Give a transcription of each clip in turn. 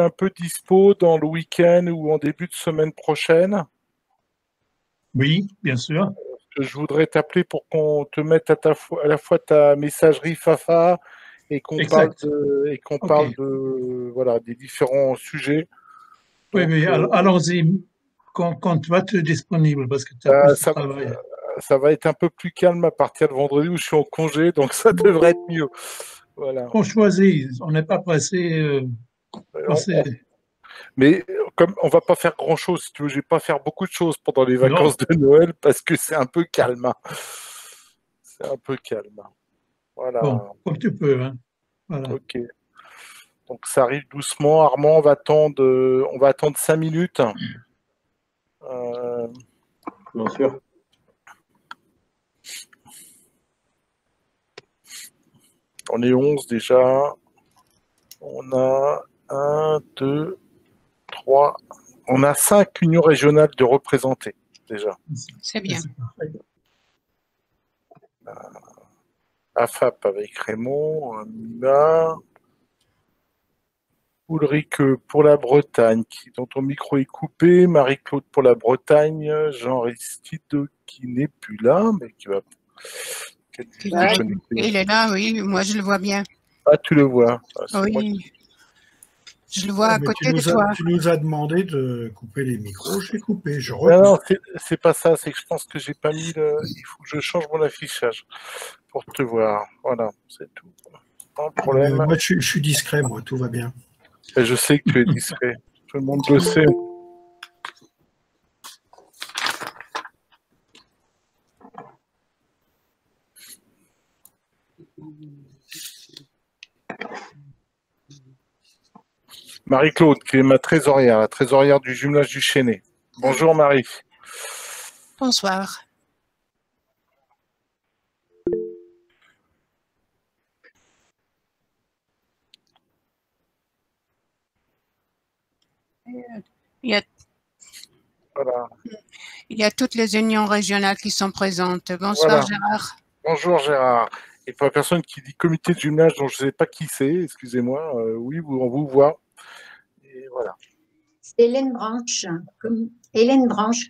un peu dispo dans le week-end ou en début de semaine prochaine? Oui, bien sûr. Je voudrais t'appeler pour qu'on te mette à la fois ta messagerie Fafa et qu'on parle Exact. OK. voilà, des différents sujets. Oui, Donc, oui, allons-y quand tu vas être disponible parce que tu as bah, plus de travail. ça va être un peu plus calme à partir de vendredi où je suis en congé, donc ça devrait être mieux. Voilà. Qu'on choisit, on n'est pas pressé. On- Pressé. on- mais comme on va pas faire grand-chose, si tu veux, je vais pas faire beaucoup de choses pendant les vacances Non, de Noël parce que c'est un peu calme, hein. C'est un peu calme. bon, Voilà. comme tu peux, hein. Voilà. Ok. Donc ça arrive doucement. Armand, on va attendre 5 minutes. Euh, Bien sûr. on est 11 déjà. On a 1, 2, 3. On a 5 unions régionales de représentés déjà. C'est bien. C'est parfait. AFAP avec Raymond, Mima, Ulrich pour la Bretagne, dont ton micro est coupé, Marie-Claude pour la Bretagne, Jean Aristide qui n'est plus là, mais qui va. Il est là, oui, moi je le vois bien. Ah, tu le vois. Ah, oui. Je le vois à Mais côté de toi. tu nous as demandé de couper les micros, je l'ai coupé, je recoupe. Non, recoupe. c'est pas ça, c'est que je pense que j'ai pas mis il faut que je change mon affichage pour te voir. Voilà, c'est tout. Pas de problème. Moi, je suis discret, moi, tout va bien. Et je sais que tu es discret. Tout le monde le sait. Marie-Claude, qui est ma trésorière, la trésorière du jumelage du Chênay. Bonjour Marie. Bonsoir. Il y a toutes les unions régionales qui sont présentes. Bonsoir Gérard. Bonjour Gérard. Et pour la personne qui dit comité de jumelage dont je ne sais pas qui c'est, excusez-moi, oui, on vous voit. Et voilà. Hélène Branche,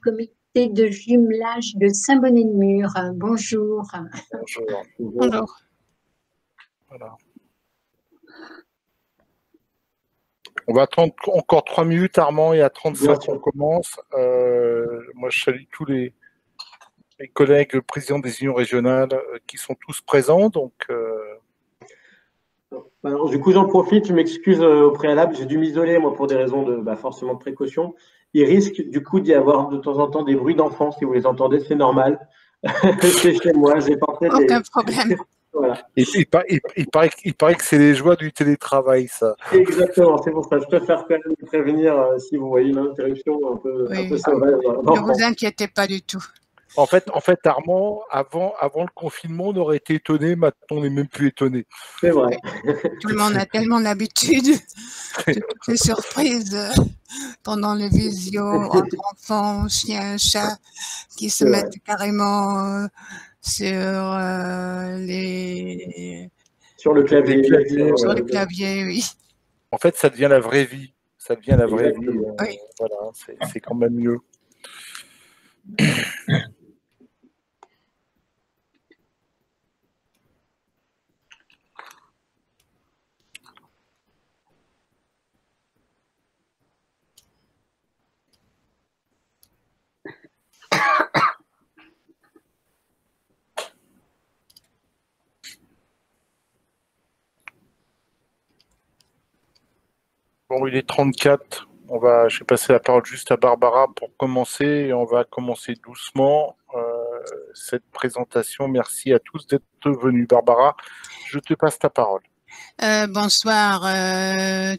comité de jumelage de Saint-Bonnet-de-Mur. Bonjour. Bonjour. Bonjour. Voilà. On va attendre encore 3 minutes, Armand, et à 35 on commence. Moi, je salue tous les collègues présidents des unions régionales qui sont tous présents. Donc, Alors, du coup, j'en profite, je m'excuse au préalable, j'ai dû m'isoler, moi, pour des raisons de forcément de précaution. Il risque, du coup, d'y avoir de temps en temps des bruits d'enfants. Si vous les entendez, c'est normal. C'est chez moi, j'ai pensé. Aucun problème. Voilà. Il paraît que c'est les joies du télétravail, ça. Exactement, c'est pour ça. Je préfère quand même prévenir si vous voyez une interruption un peu sauvage. Ne vous inquiétez pas du tout. En fait, Armand, avant le confinement, on aurait été étonné. Maintenant, on n'est même plus étonné. C'est vrai. Tout le monde a tellement l'habitude de toutes les surprises pendant les visios entre enfants, chiens, chats, qui se mettent carrément sur le clavier. Sur le clavier, oui. En fait, ça devient la vraie vie. Ça devient la vraie vie. Oui. Voilà, c'est quand même mieux. Bon, il est 34. Je vais passer la parole juste à Barbara pour commencer et on va commencer doucement cette présentation. Merci à tous d'être venus. Barbara, je te passe ta parole. Bonsoir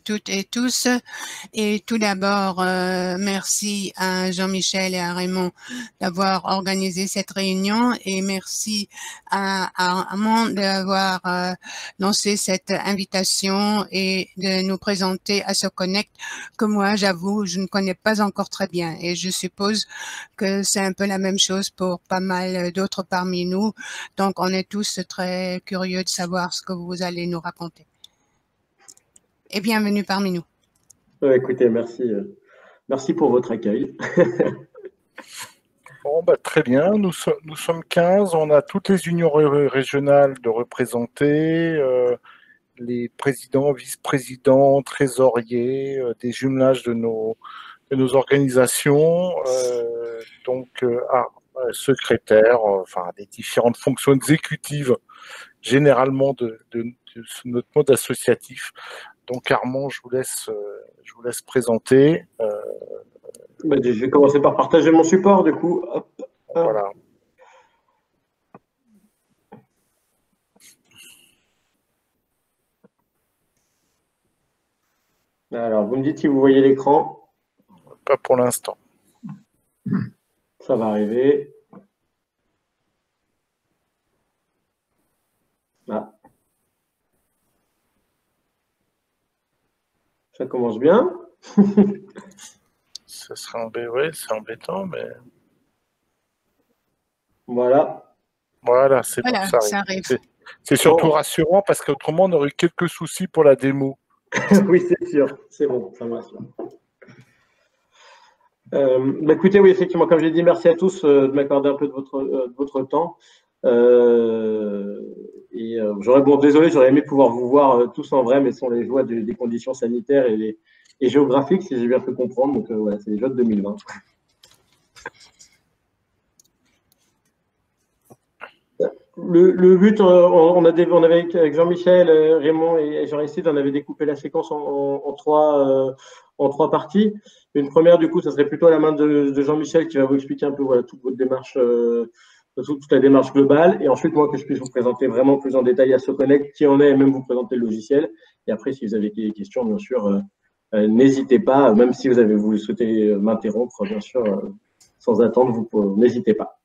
toutes et tous. Et tout d'abord, merci à Jean-Michel et à Raymond d'avoir organisé cette réunion et merci à Armand d'avoir lancé cette invitation et de nous présenter à SoConnect que moi, j'avoue, je ne connais pas encore très bien et je suppose que c'est un peu la même chose pour pas mal d'autres parmi nous. Donc, on est tous très curieux de savoir ce que vous allez nous raconter. Et bienvenue parmi nous. Écoutez, merci, merci pour votre accueil. Bon, bah, très bien, nous sommes 15, on a toutes les unions régionales de représenter, les présidents, vice-présidents, trésoriers, des jumelages de nos organisations, secrétaires, enfin des différentes fonctions exécutives généralement de notre mode associatif. Donc Armand, je vous laisse présenter. Je vais commencer par partager mon support du coup. Hop. Voilà. Alors, vous me dites si vous voyez l'écran. Pas pour l'instant. Ça va arriver. Ah. Ça commence bien. Ça serait ouais, c'est embêtant, mais... Voilà. Voilà, c'est Voilà, bon, ça arrive. C'est surtout rassurant parce qu'autrement, on aurait eu quelques soucis pour la démo. Oui, c'est sûr. C'est bon, ça me rassure. Écoutez, oui, effectivement, comme j'ai dit, merci à tous de m'accorder un peu de votre temps. Désolé, j'aurais aimé pouvoir vous voir tous en vrai, mais ce sont les joies des conditions sanitaires et géographiques, si j'ai bien pu comprendre. Donc, voilà, c'est les joies de 2020. Le but, on avait avec Jean-Michel, Raymond et Jean-Aristide, on avait découpé la séquence en trois parties. Une première, du coup, ça serait plutôt à la main de Jean-Michel qui va vous expliquer un peu voilà, toute votre démarche, toute la démarche globale. Et ensuite, moi, que je puisse vous présenter vraiment plus en détail AssoConnect, qui en est, et même vous présenter le logiciel. Et après, si vous avez des questions, bien sûr, n'hésitez pas, même si vous souhaitez m'interrompre, bien sûr, sans attendre, n'hésitez pas.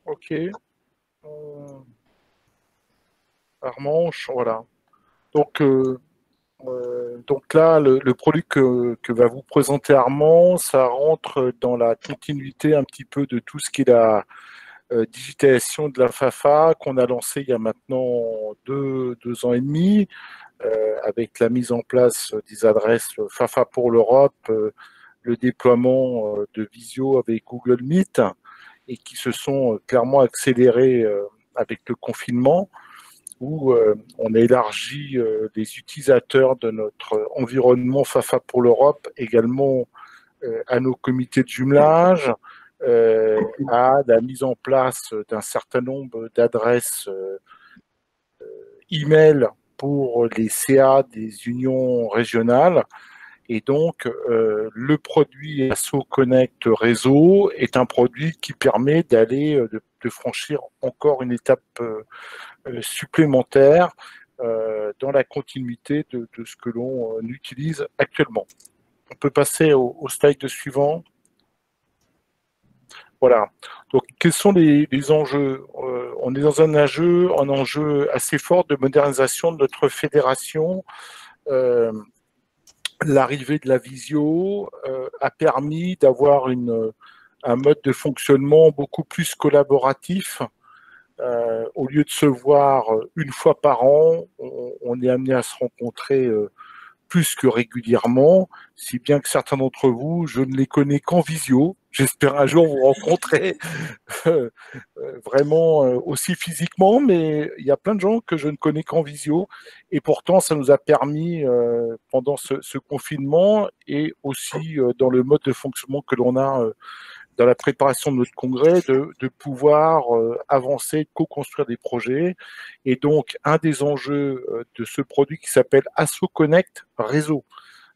Ok. Armand, voilà. Donc là, le produit que va vous présenter Armand, ça rentre dans la continuité un petit peu de tout ce qui est la digitalisation de la FAFA qu'on a lancé il y a maintenant 2 ans et demi, avec la mise en place des adresses FAFA pour l'Europe, le déploiement de Visio avec Google Meet, et qui se sont clairement accélérés avec le confinement, où on a élargi les utilisateurs de notre environnement FAFA pour l'Europe également à nos comités de jumelage, à la mise en place d'un certain nombre d'adresses email pour les CA des unions régionales. Et donc, le produit AssoConnect Réseau est un produit qui permet d'aller, de franchir encore une étape supplémentaire dans la continuité de ce que l'on utilise actuellement. On peut passer au slide suivant. Voilà. Donc, quels sont les enjeux? On est dans un enjeu assez fort de modernisation de notre fédération. L'arrivée de la visio a permis d'avoir un mode de fonctionnement beaucoup plus collaboratif. Au lieu de se voir une fois par an, on est amené à se rencontrer plus que régulièrement, si bien que certains d'entre vous, je ne les connais qu'en visio. J'espère un jour vous rencontrer vraiment aussi physiquement, mais il y a plein de gens que je ne connais qu'en visio, et pourtant ça nous a permis pendant ce confinement, et aussi dans le mode de fonctionnement que l'on a dans la préparation de notre congrès, de pouvoir avancer, co-construire des projets. Et donc, un des enjeux de ce produit qui s'appelle AssoConnect Réseau.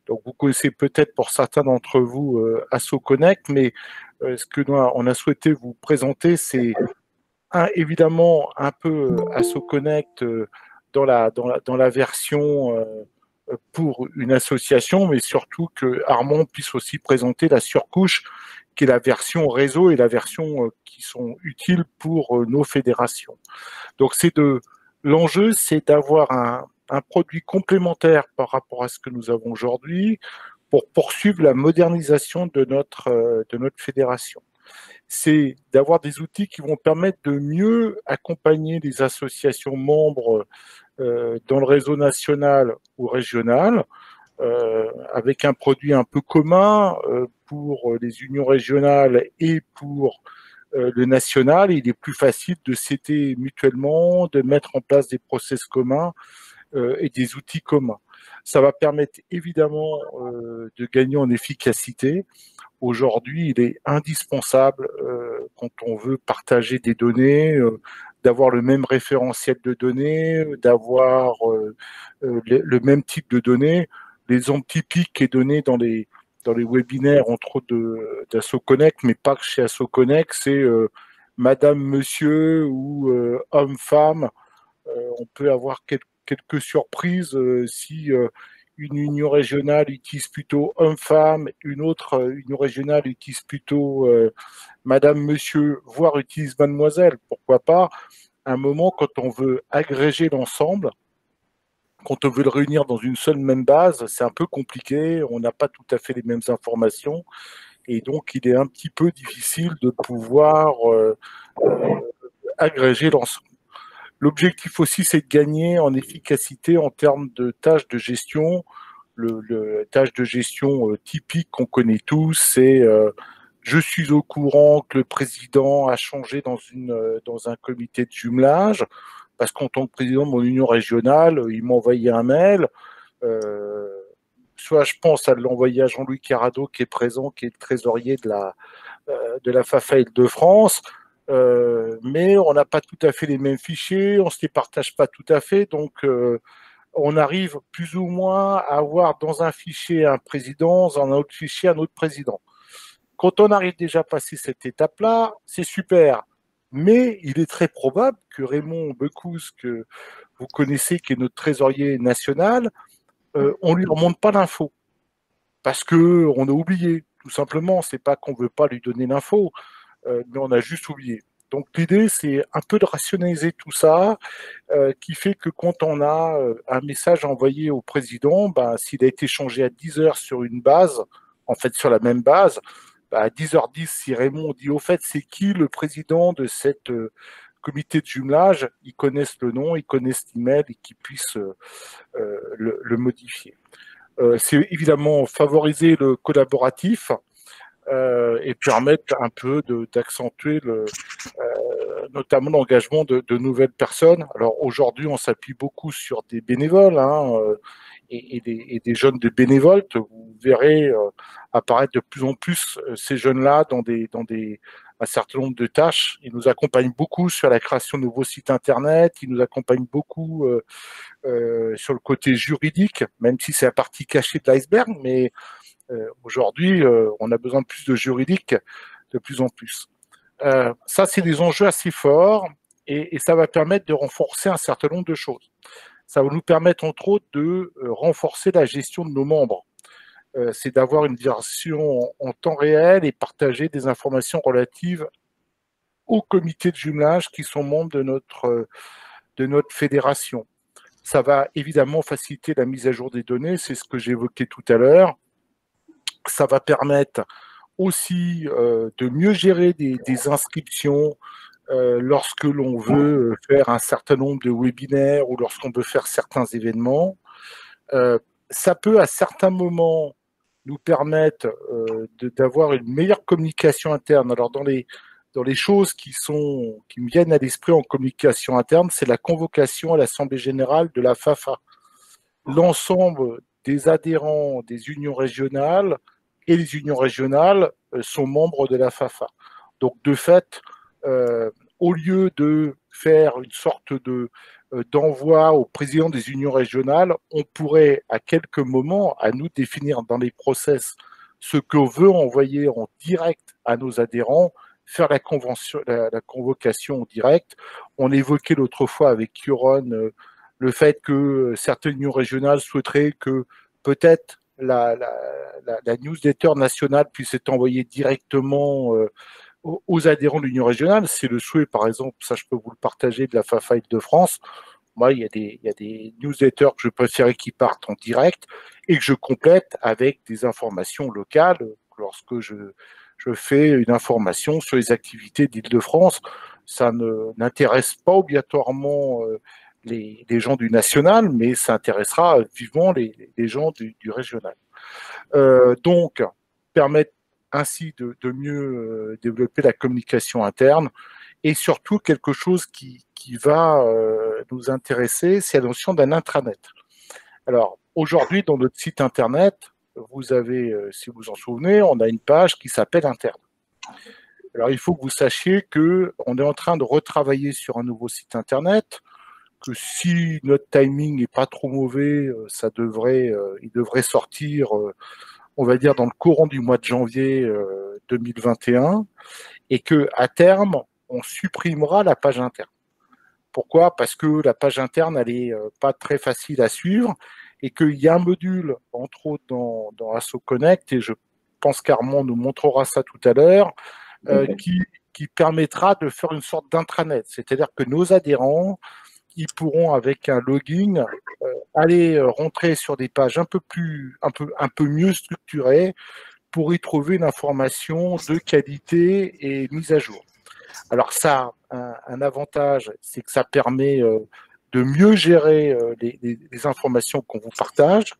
Donc, vous connaissez peut-être pour certains d'entre vous AssoConnect, mais ce que on a souhaité vous présenter, c'est évidemment un peu AssoConnect dans la version pour une association, mais surtout que Armand puisse aussi présenter la surcouche qui est la version réseau et la version qui sont utiles pour nos fédérations. Donc l'enjeu, c'est d'avoir un produit complémentaire par rapport à ce que nous avons aujourd'hui pour poursuivre la modernisation de notre fédération. C'est d'avoir des outils qui vont permettre de mieux accompagner les associations membres dans le réseau national ou régional, avec un produit un peu commun pour les unions régionales et pour le national, il est plus facile de s'aider mutuellement, de mettre en place des process communs et des outils communs. Ça va permettre évidemment de gagner en efficacité. Aujourd'hui, il est indispensable quand on veut partager des données, d'avoir le même référentiel de données, d'avoir le même type de données. L'exemple typique qui est donné dans les webinaires, entre autres d'AssoConnect, mais pas que chez AssoConnect, c'est Madame, Monsieur ou Homme, Femme. On peut avoir quelques surprises si une union régionale utilise plutôt homme-femme, une autre union régionale utilise plutôt madame, monsieur, voire utilise mademoiselle. Pourquoi pas? À un moment, quand on veut agréger l'ensemble, quand on veut le réunir dans une seule même base, c'est un peu compliqué, on n'a pas tout à fait les mêmes informations, et donc il est un petit peu difficile de pouvoir agréger l'ensemble. L'objectif aussi, c'est de gagner en efficacité en termes de tâches de gestion. Le tâche de gestion typique qu'on connaît tous, c'est je suis au courant que le président a changé dans un comité de jumelage, parce qu'en tant que président de mon union régionale, il m'a envoyé un mail. Soit je pense à l'envoyer à Jean-Louis Carrado, qui est présent, qui est le trésorier de la FAFA Île-de-France. Mais on n'a pas tout à fait les mêmes fichiers, on ne se les partage pas tout à fait, donc on arrive plus ou moins à avoir dans un fichier un président, dans un autre fichier un autre président. Quand on arrive déjà à passer cette étape-là, c'est super, mais il est très probable que Raymond Becous, que vous connaissez, qui est notre trésorier national, on ne lui remonte pas l'info, parce qu'on a oublié, tout simplement. C'est pas qu'on ne veut pas lui donner l'info, mais on a juste oublié. Donc l'idée, c'est un peu de rationaliser tout ça, qui fait que quand on a un message envoyé au président, s'il a été changé à 10h sur une base, en fait sur la même base, à 10h10, si Raymond dit au fait c'est qui le président de cette comité de jumelage, ils connaissent le nom, ils connaissent l'email et qu'ils puissent le modifier. C'est évidemment favoriser le collaboratif, et permettre un peu d'accentuer notamment l'engagement de nouvelles personnes. Alors aujourd'hui, on s'appuie beaucoup sur des bénévoles et des jeunes de bénévoles. Vous verrez apparaître de plus en plus ces jeunes-là dans un certain nombre de tâches. Ils nous accompagnent beaucoup sur la création de nouveaux sites internet, ils nous accompagnent beaucoup sur le côté juridique, même si c'est la partie cachée de l'iceberg, mais aujourd'hui, on a besoin de plus de juridique, de plus en plus. Ça, c'est des enjeux assez forts et ça va permettre de renforcer un certain nombre de choses. Ça va nous permettre, entre autres, de renforcer la gestion de nos membres. C'est d'avoir une version en temps réel et partager des informations relatives aux comités de jumelage qui sont membres de notre fédération. Ça va évidemment faciliter la mise à jour des données, c'est ce que j'évoquais tout à l'heure. Ça va permettre aussi de mieux gérer des inscriptions lorsque l'on veut faire un certain nombre de webinaires ou lorsqu'on veut faire certains événements. Ça peut à certains moments nous permettre d'avoir une meilleure communication interne. Alors dans les choses qui me viennent à l'esprit en communication interne, c'est la convocation à l'Assemblée générale de la FAFA. L'ensemble des adhérents des unions régionales et les unions régionales sont membres de la FAFA. Donc, de fait, au lieu de faire une sorte d'envoi au président des unions régionales, on pourrait, à quelques moments, à nous définir dans les process ce qu'on veut envoyer en direct à nos adhérents, faire la convocation en direct. On évoquait l'autre fois avec Kieron le fait que certaines unions régionales souhaiteraient que peut-être la newsletter nationale puisse être envoyée directement aux adhérents de l'Union régionale. C'est le souhait, par exemple, ça je peux vous le partager, de la FAFA Île-de-France. Moi, il y a des newsletters que je préférais qui partent en direct et que je complète avec des informations locales lorsque je fais une information sur les activités d'Île-de-France. Ça n'intéresse pas obligatoirement les gens du national, mais ça intéressera vivement les gens du régional. Donc, permettre ainsi de mieux développer la communication interne, et surtout quelque chose qui va nous intéresser, c'est la notion d'un intranet. Alors, aujourd'hui, dans notre site internet, vous avez, si vous en souvenez, on a une page qui s'appelle Interne. Alors, il faut que vous sachiez qu'on est en train de retravailler sur un nouveau site internet, que si notre timing n'est pas trop mauvais, il devrait sortir, on va dire, dans le courant du mois de janvier 2021, et qu'à terme, on supprimera la page interne. Pourquoi? Parce que la page interne, elle n'est pas très facile à suivre, et qu'il y a un module, entre autres, dans Asso Connect, et je pense qu'Armand nous montrera ça tout à l'heure, qui permettra de faire une sorte d'intranet. C'est-à-dire que nos adhérents, ils pourront, avec un login, aller rentrer sur des pages un peu mieux structurées pour y trouver une information de qualité et mise à jour. Alors ça, un avantage, c'est que ça permet de mieux gérer les informations qu'on vous partage.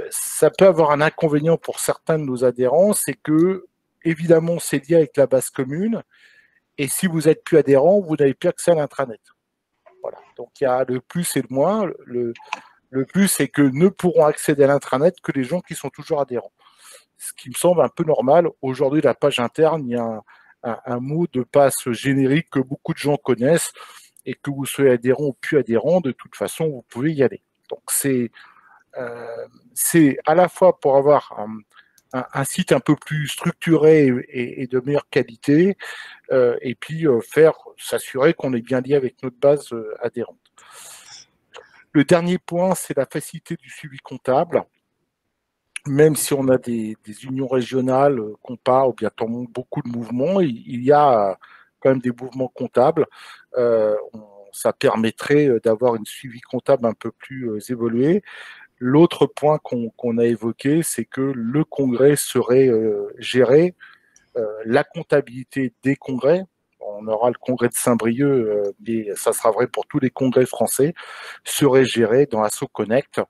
Ça peut avoir un inconvénient pour certains de nos adhérents, c'est que, évidemment, c'est lié avec la base commune, et si vous n'êtes plus adhérent, vous n'avez plus accès à l'intranet. Voilà. Donc il y a le plus et le moins. Le plus, c'est que ne pourront accéder à l'intranet que les gens qui sont toujours adhérents. Ce qui me semble un peu normal. Aujourd'hui, la page interne, il y a un mot de passe générique que beaucoup de gens connaissent, et que vous soyez adhérent ou plus adhérent, de toute façon, vous pouvez y aller. Donc c'est à la fois pour avoir un site un peu plus structuré et de meilleure qualité, et puis s'assurer qu'on est bien lié avec notre base adhérente. Le dernier point, c'est la facilité du suivi comptable. Même si on a des unions régionales qu'on part, ou bien beaucoup de mouvements, il y a quand même des mouvements comptables. Ça permettrait d'avoir une suivi comptable un peu plus évolué. L'autre point qu'on a évoqué, c'est que le congrès serait géré, la comptabilité des congrès. On aura le congrès de Saint-Brieuc, mais ça sera vrai pour tous les congrès français, serait géré dans Asso Connect.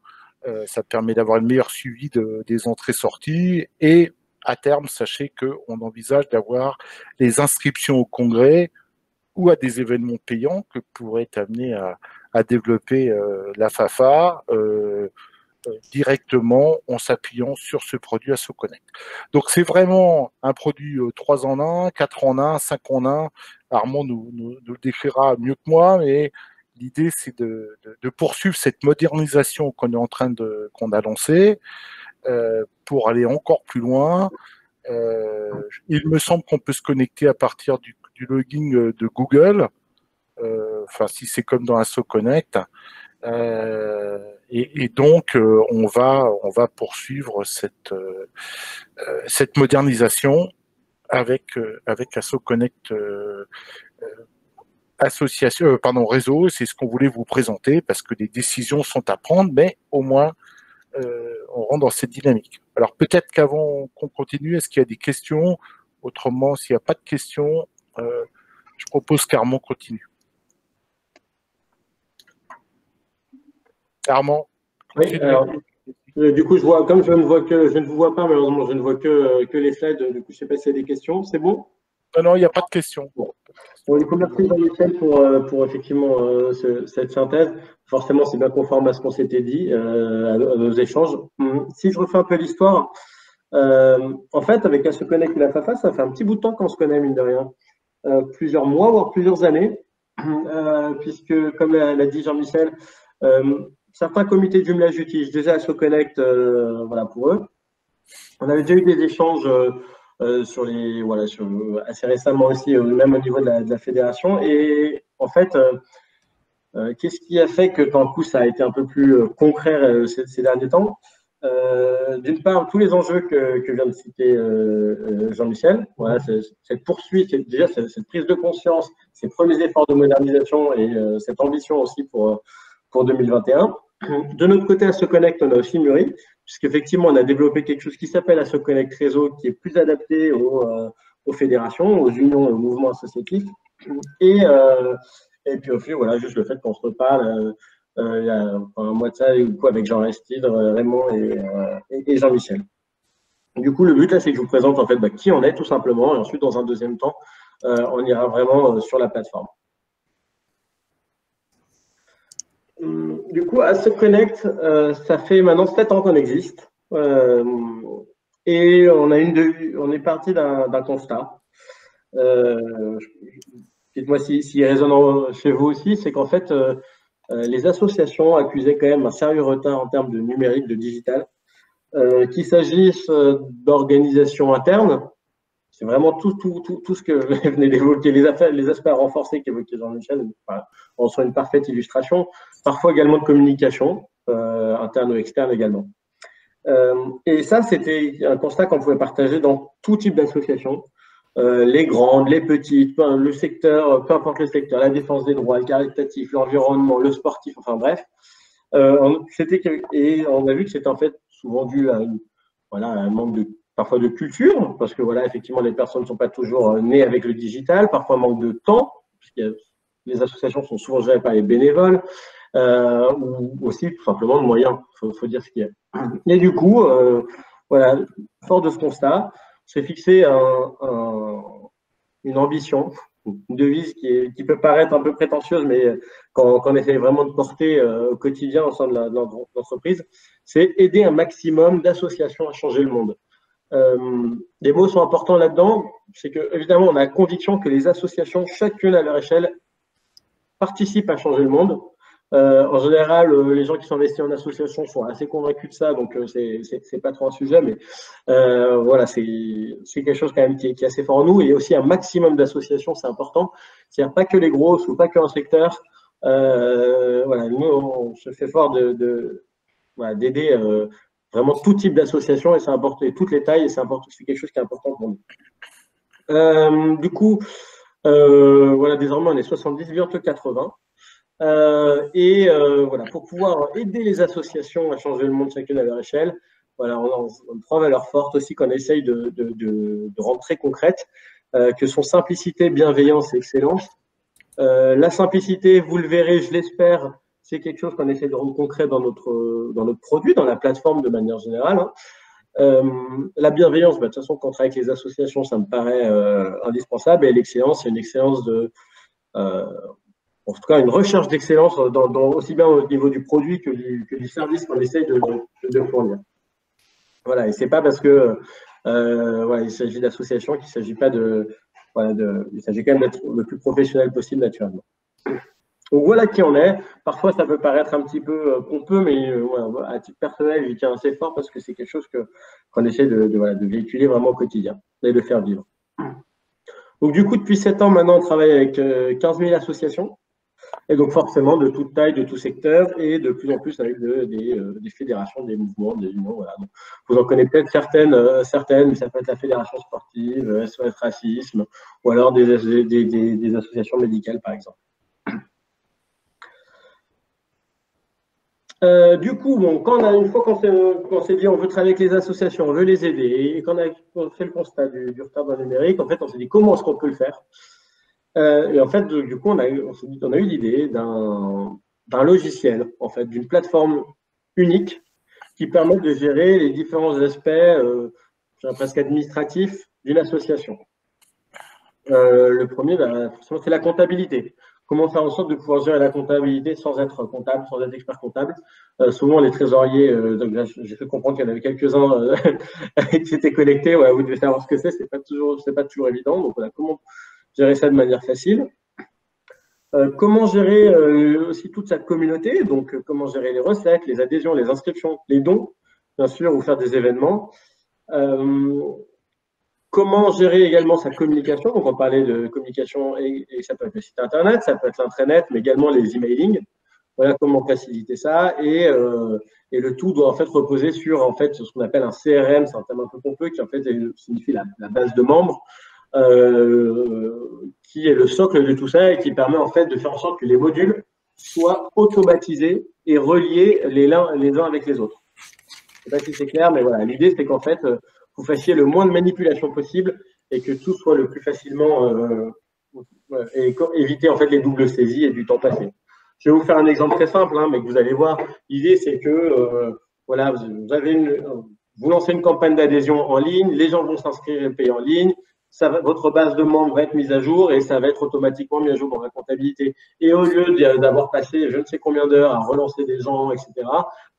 Ça permet d'avoir une meilleure suivi des entrées-sorties, et à terme, sachez qu'on envisage d'avoir les inscriptions au congrès ou à des événements payants que pourrait amener à développer la FAFA directement en s'appuyant sur ce produit Asso Connect. Donc c'est vraiment un produit 3 en 1, 4 en 1, 5 en 1. Armand nous le décrira mieux que moi, mais l'idée, c'est de poursuivre cette modernisation qu'on a lancée pour aller encore plus loin. Il me semble qu'on peut se connecter à partir du login de Google, si c'est comme dans Asso Connect. Et donc, on va poursuivre cette modernisation avec Asso Connect réseau. C'est ce qu'on voulait vous présenter, parce que les décisions sont à prendre, mais au moins on rentre dans cette dynamique. Alors peut-être qu'avant qu'on continue, est-ce qu'il y a des questions? Autrement, s'il n'y a pas de questions, je propose qu'Armand continue. Armand. Oui, alors, du coup, comme je ne vous vois pas, malheureusement, je ne vois que les slides. Du coup, je ne sais pas s'il y a des questions. C'est bon? Non, il n'y a pas de questions. Bon, du coup, merci Jean-Michel pour effectivement cette synthèse. Forcément, c'est bien conforme à ce qu'on s'était dit, à nos échanges. Si je refais un peu l'histoire, en fait, avec Asso Connect et la FAFA, ça fait un petit bout de temps qu'on se connaît, mine de rien. Plusieurs mois, voire plusieurs années, puisque, comme l'a dit Jean-Michel, certains comités de jumelage utilisent déjà Asso Connect pour eux. On avait déjà eu des échanges assez récemment aussi, même au niveau de la fédération. Et en fait, qu'est-ce qui a fait que d'un coup, ça a été un peu plus concret ces derniers temps? D'une part, tous les enjeux que vient de citer Jean-Michel, cette poursuite, déjà cette prise de conscience, ces premiers efforts de modernisation et cette ambition aussi pour 2021. De notre côté, Asso Connect, on a aussi mûri, puisqu'effectivement, on a développé quelque chose qui s'appelle Asso Connect Réseau, qui est plus adapté aux fédérations, aux unions et aux mouvements associatifs. Et Et puis au fil, voilà, juste le fait qu'on se reparle, il y a un mois de ça, avec Jean Restide, Raymond et Jean-Michel. Du coup, le but là, c'est que je vous présente en fait qui on est tout simplement, et ensuite, dans un deuxième temps, on ira vraiment sur la plateforme. Du coup, Asset Connect, ça fait maintenant 7 ans qu'on existe. Et on est parti d'un constat. Dites-moi s'il résonne chez vous aussi, c'est qu'en fait, les associations accusaient quand même un sérieux retard en termes de numérique, de digital. Qu'il s'agisse d'organisation interne, c'est vraiment tout ce que vous venez d'évoquer, les aspects renforcés qu'évoquait Jean-Michel, en sont une parfaite illustration, parfois également de communication, interne ou externe également. Et ça, c'était un constat qu'on pouvait partager dans tout type d'association, les grandes, les petites, le secteur, peu importe le secteur, la défense des droits, le caritatif, l'environnement, le sportif, enfin bref. Et on a vu que c'était en fait souvent dû à un manque parfois de culture, parce que voilà, effectivement, les personnes ne sont pas toujours nées avec le digital, parfois manque de temps, parce que les associations sont souvent gérées par les bénévoles, ou aussi tout simplement de moyens, faut dire ce qu'il y a. Et du coup, voilà, fort de ce constat, s'est fixé une ambition, une devise qui peut paraître un peu prétentieuse, mais quand on essaie vraiment de porter au quotidien au sein de l'entreprise, c'est aider un maximum d'associations à changer le monde. Les mots sont importants là-dedans, c'est que évidemment on a la conviction que les associations, chacune à leur échelle, participent à changer le monde. En général, les gens qui sont investis en association sont assez convaincus de ça, donc c'est pas trop un sujet, mais voilà, c'est quelque chose quand même qui est assez fort en nous. Et aussi un maximum d'associations, c'est important. C'est-à-dire pas que les grosses ou pas qu'un secteur. Voilà, nous on se fait fort d'aider vraiment tout type d'association, et c'est important, et toutes les tailles, et c'est quelque chose qui est important pour nous. Du coup, voilà, désormais on est 70, bientôt 80. Voilà, pour pouvoir aider les associations à changer le monde chacune à leur échelle, voilà, on prend valeur forte aussi qu'on essaye de rendre très concrète, que sont simplicité, bienveillance et excellence. La simplicité, vous le verrez, je l'espère, c'est quelque chose qu'on essaie de rendre concret dans notre produit, dans la plateforme de manière générale. La bienveillance, de toute façon, quand on travaille avec les associations, ça me paraît indispensable. Et l'excellence, c'est une excellence en tout cas, une recherche d'excellence aussi bien au niveau du produit que du service qu'on essaye de fournir. Voilà, et c'est pas parce que voilà, il s'agit d'associations qu'il ne s'agit pas il s'agit quand même d'être le plus professionnel possible naturellement. Donc voilà qui on est. Parfois, ça peut paraître un petit peu pompeux, mais voilà, à titre personnel, j'y tiens assez fort parce que c'est quelque chose qu'on essaie de véhiculer vraiment au quotidien et de faire vivre. Donc du coup, depuis 7 ans maintenant, on travaille avec 15 000 associations. Et donc forcément de toute taille, de tout secteur, et de plus en plus avec des fédérations, des mouvements, des unions. Voilà. Donc, vous en connaissez peut-être certaines, mais ça peut être la fédération sportive, SOS Racisme, ou alors des associations médicales par exemple. Du coup, bon, une fois qu'on s'est dit on veut travailler avec les associations, on veut les aider, et qu'on a fait le constat du retard dans le numérique, en fait on s'est dit comment est-ce qu'on peut le faire. Et en fait, du coup, on a eu l'idée d'un logiciel, en fait, d'une plateforme unique qui permet de gérer les différents aspects, presque administratifs, d'une association. Le premier, c'est la comptabilité. Comment faire en sorte de pouvoir gérer la comptabilité sans être comptable, sans être expert comptable. Souvent, les trésoriers, donc là, j'ai fait comprendre qu'il y en avait quelques-uns qui s'étaient connectés. Ouais, vous devez savoir ce que c'est pas toujours évident. Donc, voilà, comment gérer ça de manière facile. Comment gérer aussi toute sa communauté, donc comment gérer les recettes, les adhésions, les inscriptions, les dons, bien sûr, ou faire des événements. Comment gérer également sa communication, donc on parlait de communication, et ça peut être le site internet, ça peut être l'intranet, mais également les emailing. Voilà comment faciliter ça, et le tout doit en fait reposer sur en fait, ce qu'on appelle un CRM, c'est un terme un peu pompeux, qui en fait signifie la base de membres, qui est le socle de tout ça et qui permet en fait de faire en sorte que les modules soient automatisés et reliés les uns avec les autres. Je ne sais pas si c'est clair, mais voilà, l'idée c'est qu'en fait, vous fassiez le moins de manipulation possible et que tout soit le plus facilement et éviter en fait les doubles saisies et du temps passé. Je vais vous faire un exemple très simple, hein, mais que vous allez voir. L'idée, c'est que voilà, vous lancez une campagne d'adhésion en ligne, les gens vont s'inscrire et payer en ligne, votre base de membres va être mise à jour et ça va être automatiquement mis à jour dans la comptabilité. Et au lieu d'avoir passé je ne sais combien d'heures à relancer des gens, etc.,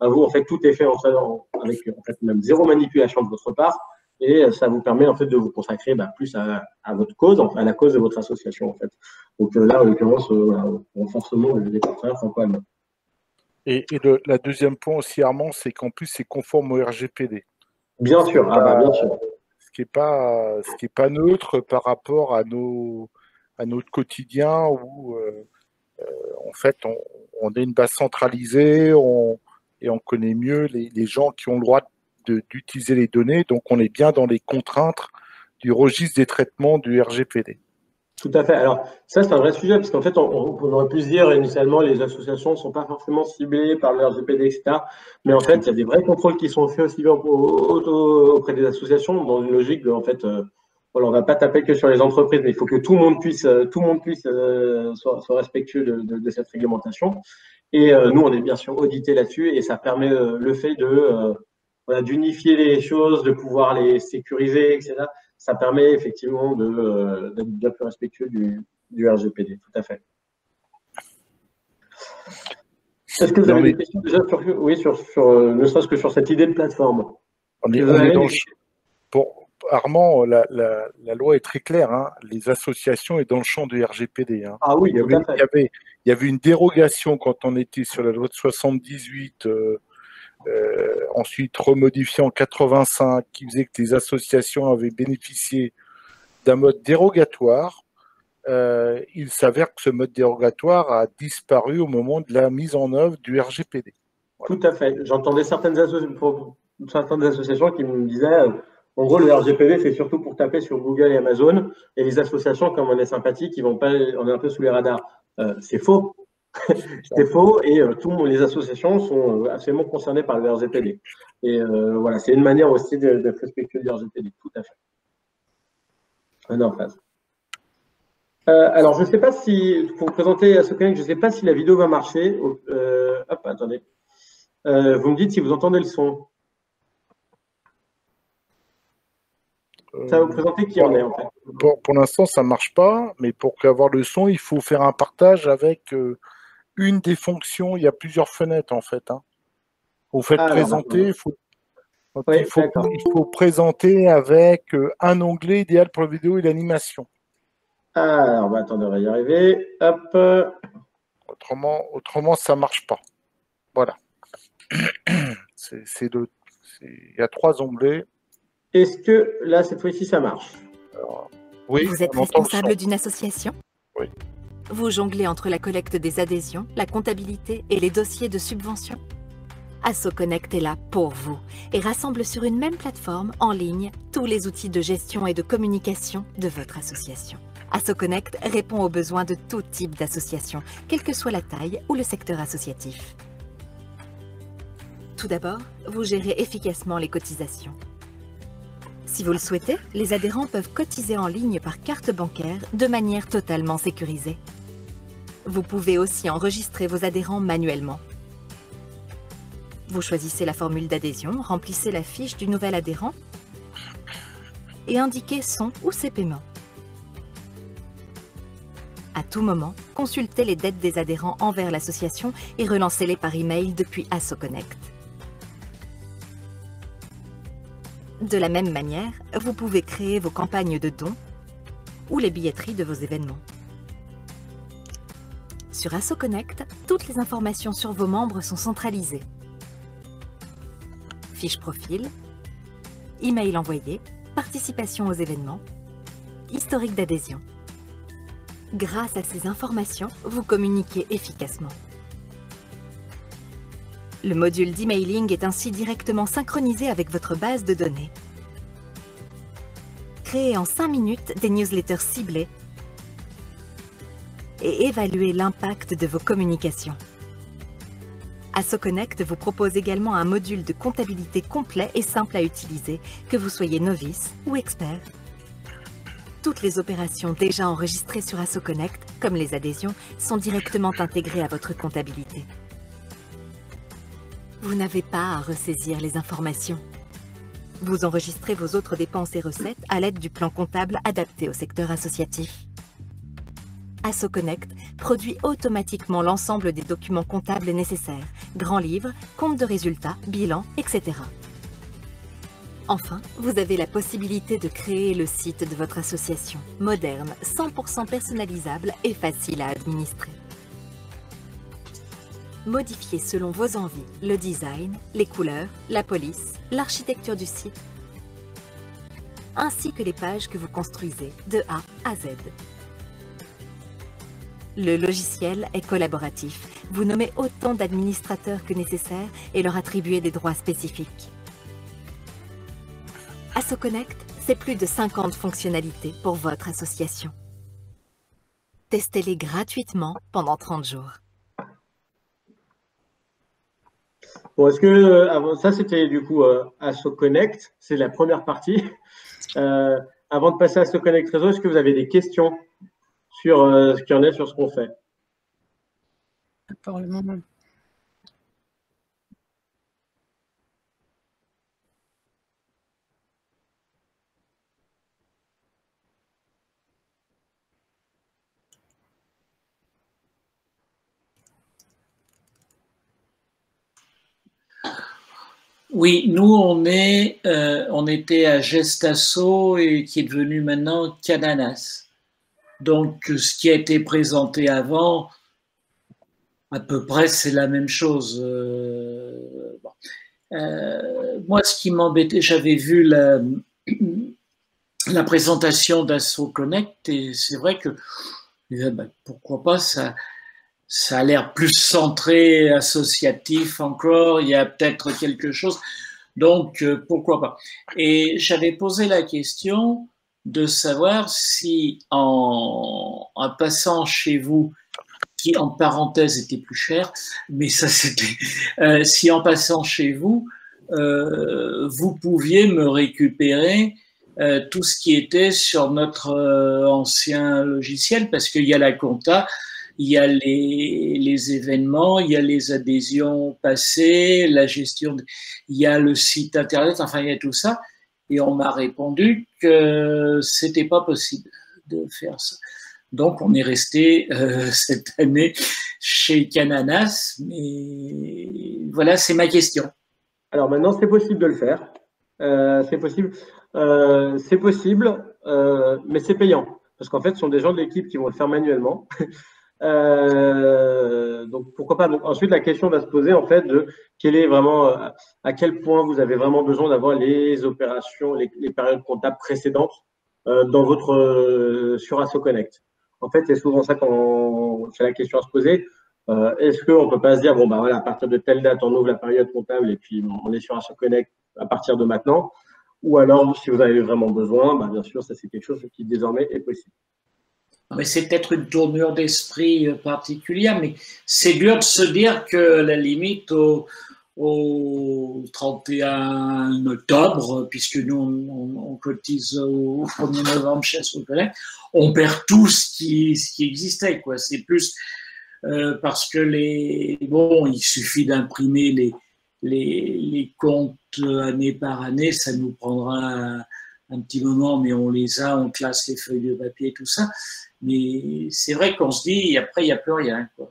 bah vous, en fait, tout est fait avec en fait, même zéro manipulation de votre part. Et ça vous permet en fait de vous consacrer plus à votre cause, enfin, à la cause de votre association en fait. Donc là, en l'occurrence, renforcement des partenaires franco-allemands. Et la deuxième point aussi, Armand, c'est qu'en plus c'est conforme au RGPD. Bien sûr, bien sûr. Ce qui est pas neutre par rapport à notre quotidien où en fait on est une base centralisée et on connaît mieux les gens qui ont le droit d'utiliser les données, donc on est bien dans les contraintes du registre des traitements du RGPD. Tout à fait. Alors, ça, c'est un vrai sujet, parce qu'en fait, on aurait pu se dire, initialement, les associations ne sont pas forcément ciblées par le RGPD, etc. Mais en fait, il y a des vrais contrôles qui sont faits aussi auprès des associations, dans une logique de, en fait, voilà, on ne va pas taper que sur les entreprises, mais il faut que tout le monde puisse soit respectueux de cette réglementation. Et nous, on est bien sûr audité là-dessus, et ça permet le fait d'unifier les choses, de pouvoir les sécuriser, etc. Ça permet effectivement d'être bien plus respectueux du RGPD, tout à fait. Est-ce que vous avez des questions déjà ne serait-ce que sur cette idée de plateforme? Armand, la loi est très claire, hein. Les associations est dans le champ du RGPD. Hein. Ah oui, il y avait une dérogation quand on était sur la loi de 78, ensuite remodifié en 85, qui faisait que les associations avaient bénéficié d'un mode dérogatoire. Il s'avère que ce mode dérogatoire a disparu au moment de la mise en œuvre du RGPD. Voilà. Tout à fait. J'entendais certaines associations qui me disaient, en gros, le RGPD, c'est surtout pour taper sur Google et Amazon, et les associations, comme on est sympathique, on est un peu sous les radars. C'est faux. C'est faux, et les associations sont absolument concernées par le RGPD. Et voilà, c'est une manière aussi d'être respectueux du RGPD, tout à fait. En phase. Alors, je ne sais pas si, pour vous présenter à ce collègue, je ne sais pas si la vidéo va marcher. Hop, attendez. Vous me dites si vous entendez le son. Ça va vous présenter qui on est, en fait. Pour l'instant, ça ne marche pas, mais pour avoir le son, il faut faire un partage avec une des fonctions. Il y a plusieurs fenêtres, en fait. Hein. Vous faites présenter, il faut présenter avec un onglet idéal pour la vidéo et l'animation. Alors, attendez, on va y arriver. Hop. Autrement, ça ne marche pas. Voilà. Il y a 3 onglets. Est-ce que là, cette fois-ci, ça marche? Alors, oui, vous êtes responsable d'une association? Oui. Vous jonglez entre la collecte des adhésions, la comptabilité et les dossiers de subvention? AssoConnect est là pour vous et rassemble sur une même plateforme en ligne tous les outils de gestion et de communication de votre association. AssoConnect répond aux besoins de tout type d'association, quelle que soit la taille ou le secteur associatif. Tout d'abord, vous gérez efficacement les cotisations. Si vous le souhaitez, les adhérents peuvent cotiser en ligne par carte bancaire de manière totalement sécurisée. Vous pouvez aussi enregistrer vos adhérents manuellement. Vous choisissez la formule d'adhésion, remplissez la fiche du nouvel adhérent et indiquez son ou ses paiements. À tout moment, consultez les dettes des adhérents envers l'association et relancez-les par email depuis AssoConnect. De la même manière, vous pouvez créer vos campagnes de dons ou les billetteries de vos événements. Sur AssoConnect, toutes les informations sur vos membres sont centralisées. Fiche profil, email envoyé, participation aux événements, historique d'adhésion. Grâce à ces informations, vous communiquez efficacement. Le module d'emailing est ainsi directement synchronisé avec votre base de données. Créez en 5 minutes des newsletters ciblés et évaluez l'impact de vos communications. AssoConnect vous propose également un module de comptabilité complet et simple à utiliser, que vous soyez novice ou expert. Toutes les opérations déjà enregistrées sur AssoConnect, comme les adhésions, sont directement intégrées à votre comptabilité. Vous n'avez pas à ressaisir les informations. Vous enregistrez vos autres dépenses et recettes à l'aide du plan comptable adapté au secteur associatif. AssoConnect produit automatiquement l'ensemble des documents comptables nécessaires, grands livres, comptes de résultats, bilans, etc. Enfin, vous avez la possibilité de créer le site de votre association, moderne, 100% personnalisable et facile à administrer. Modifiez selon vos envies le design, les couleurs, la police, l'architecture du site, ainsi que les pages que vous construisez de A à Z. Le logiciel est collaboratif. Vous nommez autant d'administrateurs que nécessaire et leur attribuez des droits spécifiques. AssoConnect, c'est plus de 50 fonctionnalités pour votre association. Testez-les gratuitement pendant 30 jours. Bon, est-ce que avant ça, c'était du coup AssoConnect, c'est la première partie. Avant de passer à AssoConnect Réseau, est-ce que vous avez des questions sur ce qu'il y en est sur ce qu'on fait? Pour le moment. Oui, nous, on était à Gestasso et qui est devenu maintenant Cananas. Donc, ce qui a été présenté avant, à peu près, c'est la même chose. Moi, ce qui m'embêtait, j'avais vu la présentation d'AssoConnect et c'est vrai que, pourquoi pas, ça a l'air plus centré, associatif encore, il y a peut-être quelque chose, donc pourquoi pas. Et j'avais posé la question de savoir si en passant chez vous, qui en parenthèse était plus cher, mais ça c'était, si en passant chez vous, vous pouviez me récupérer tout ce qui était sur notre ancien logiciel, parce qu'il y a la compta, il y a les événements, il y a les adhésions passées, la gestion, il y a le site internet, enfin il y a tout ça. Et on m'a répondu que c'était pas possible de faire ça. Donc on est resté cette année chez Cananas, mais voilà, c'est ma question. Alors maintenant, c'est possible de le faire. C'est possible, mais c'est payant. Parce qu'en fait, ce sont des gens de l'équipe qui vont le faire manuellement. Donc pourquoi pas. Donc, ensuite, la question va se poser en fait de quel est vraiment à quel point vous avez vraiment besoin d'avoir les opérations, les périodes comptables précédentes dans votre sur AssoConnect. En fait, c'est souvent ça c'est la question à se poser. Est-ce qu'on peut pas se dire bon bah voilà, à partir de telle date on ouvre la période comptable et puis on est sur AssoConnect à partir de maintenant, ou alors si vous avez vraiment besoin, bah, bien sûr ça c'est quelque chose qui désormais est possible. Mais c'est peut-être une tournure d'esprit particulière, mais c'est dur de se dire que la limite au 31 octobre, puisque nous on cotise au 1er novembre chez AssoConnect, on perd tout ce qui existait, quoi. C'est plus parce que il suffit d'imprimer les comptes année par année, ça nous prendra un petit moment, mais on classe les feuilles de papier, tout ça. Mais c'est vrai qu'on se dit, après, il n'y a plus rien, quoi.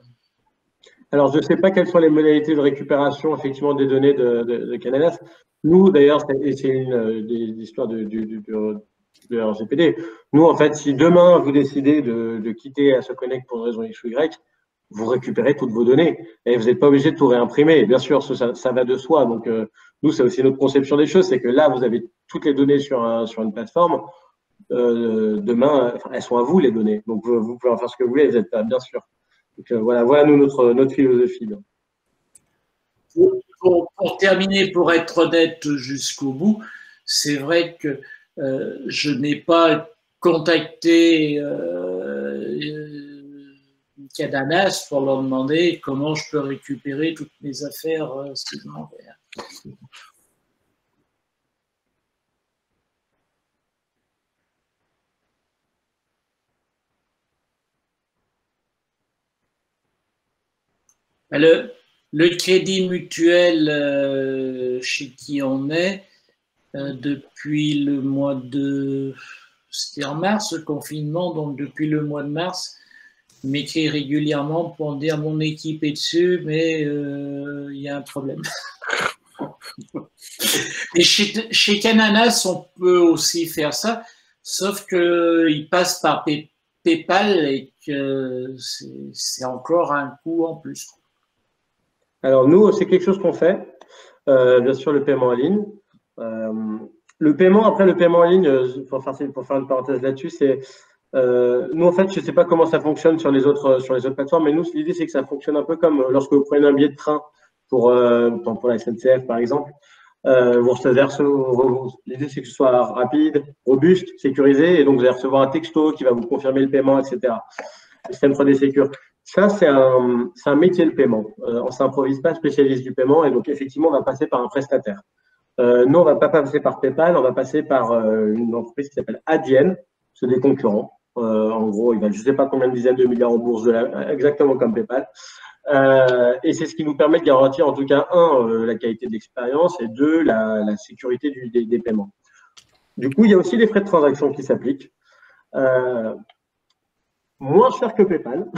Alors, je ne sais pas quelles sont les modalités de récupération, effectivement, des données de Cananas. Nous, d'ailleurs, c'est une des histoires de RGPD. Nous, en fait, si demain, vous décidez de quitter AssoConnect pour une raison X ou Y, vous récupérez toutes vos données et vous n'êtes pas obligé de tout réimprimer. Bien sûr, ça va de soi. Donc, nous, c'est aussi notre conception des choses, c'est que là, vous avez toutes les données sur une plateforme. Demain, elles sont à vous, les données. Donc, vous pouvez en faire ce que vous voulez, vous êtes bien sûr. Donc, voilà nous, notre philosophie. Pour terminer, pour être honnête jusqu'au bout, c'est vrai que je n'ai pas contacté Cananas pour leur demander comment je peux récupérer toutes mes affaires supplémentaires. Le crédit mutuel chez qui on est, depuis le mois de... C'était en mars, le confinement, donc depuis le mois de mars, il m'écrit régulièrement pour me dire mon équipe est dessus, mais il y a un problème. Et chez Cananas, on peut aussi faire ça, sauf qu'il passe par PayPal et que c'est encore un coût en plus. Alors nous, c'est quelque chose qu'on fait, bien sûr le paiement en ligne. Le paiement en ligne, pour faire une parenthèse là-dessus, c'est nous en fait, je ne sais pas comment ça fonctionne sur les autres plateformes, mais nous l'idée c'est que ça fonctionne un peu comme lorsque vous prenez un billet de train pour la SNCF par exemple. L'idée c'est que ce soit rapide, robuste, sécurisé, et donc vous allez recevoir un texto qui va vous confirmer le paiement, etc. Le système 3D Secure. Ça, c'est un métier de paiement. On ne s'improvise pas spécialiste du paiement, et donc effectivement, on va passer par un prestataire. Nous, on ne va pas passer par PayPal, on va passer par une entreprise qui s'appelle Adyen, c'est des concurrents. En gros, ils valent je ne sais pas combien de dizaines de milliards en bourse, exactement comme PayPal. Et c'est ce qui nous permet de garantir, en tout cas, la qualité de l'expérience, et deux, la sécurité des paiements. Du coup, il y a aussi des frais de transaction qui s'appliquent. Moins cher que PayPal,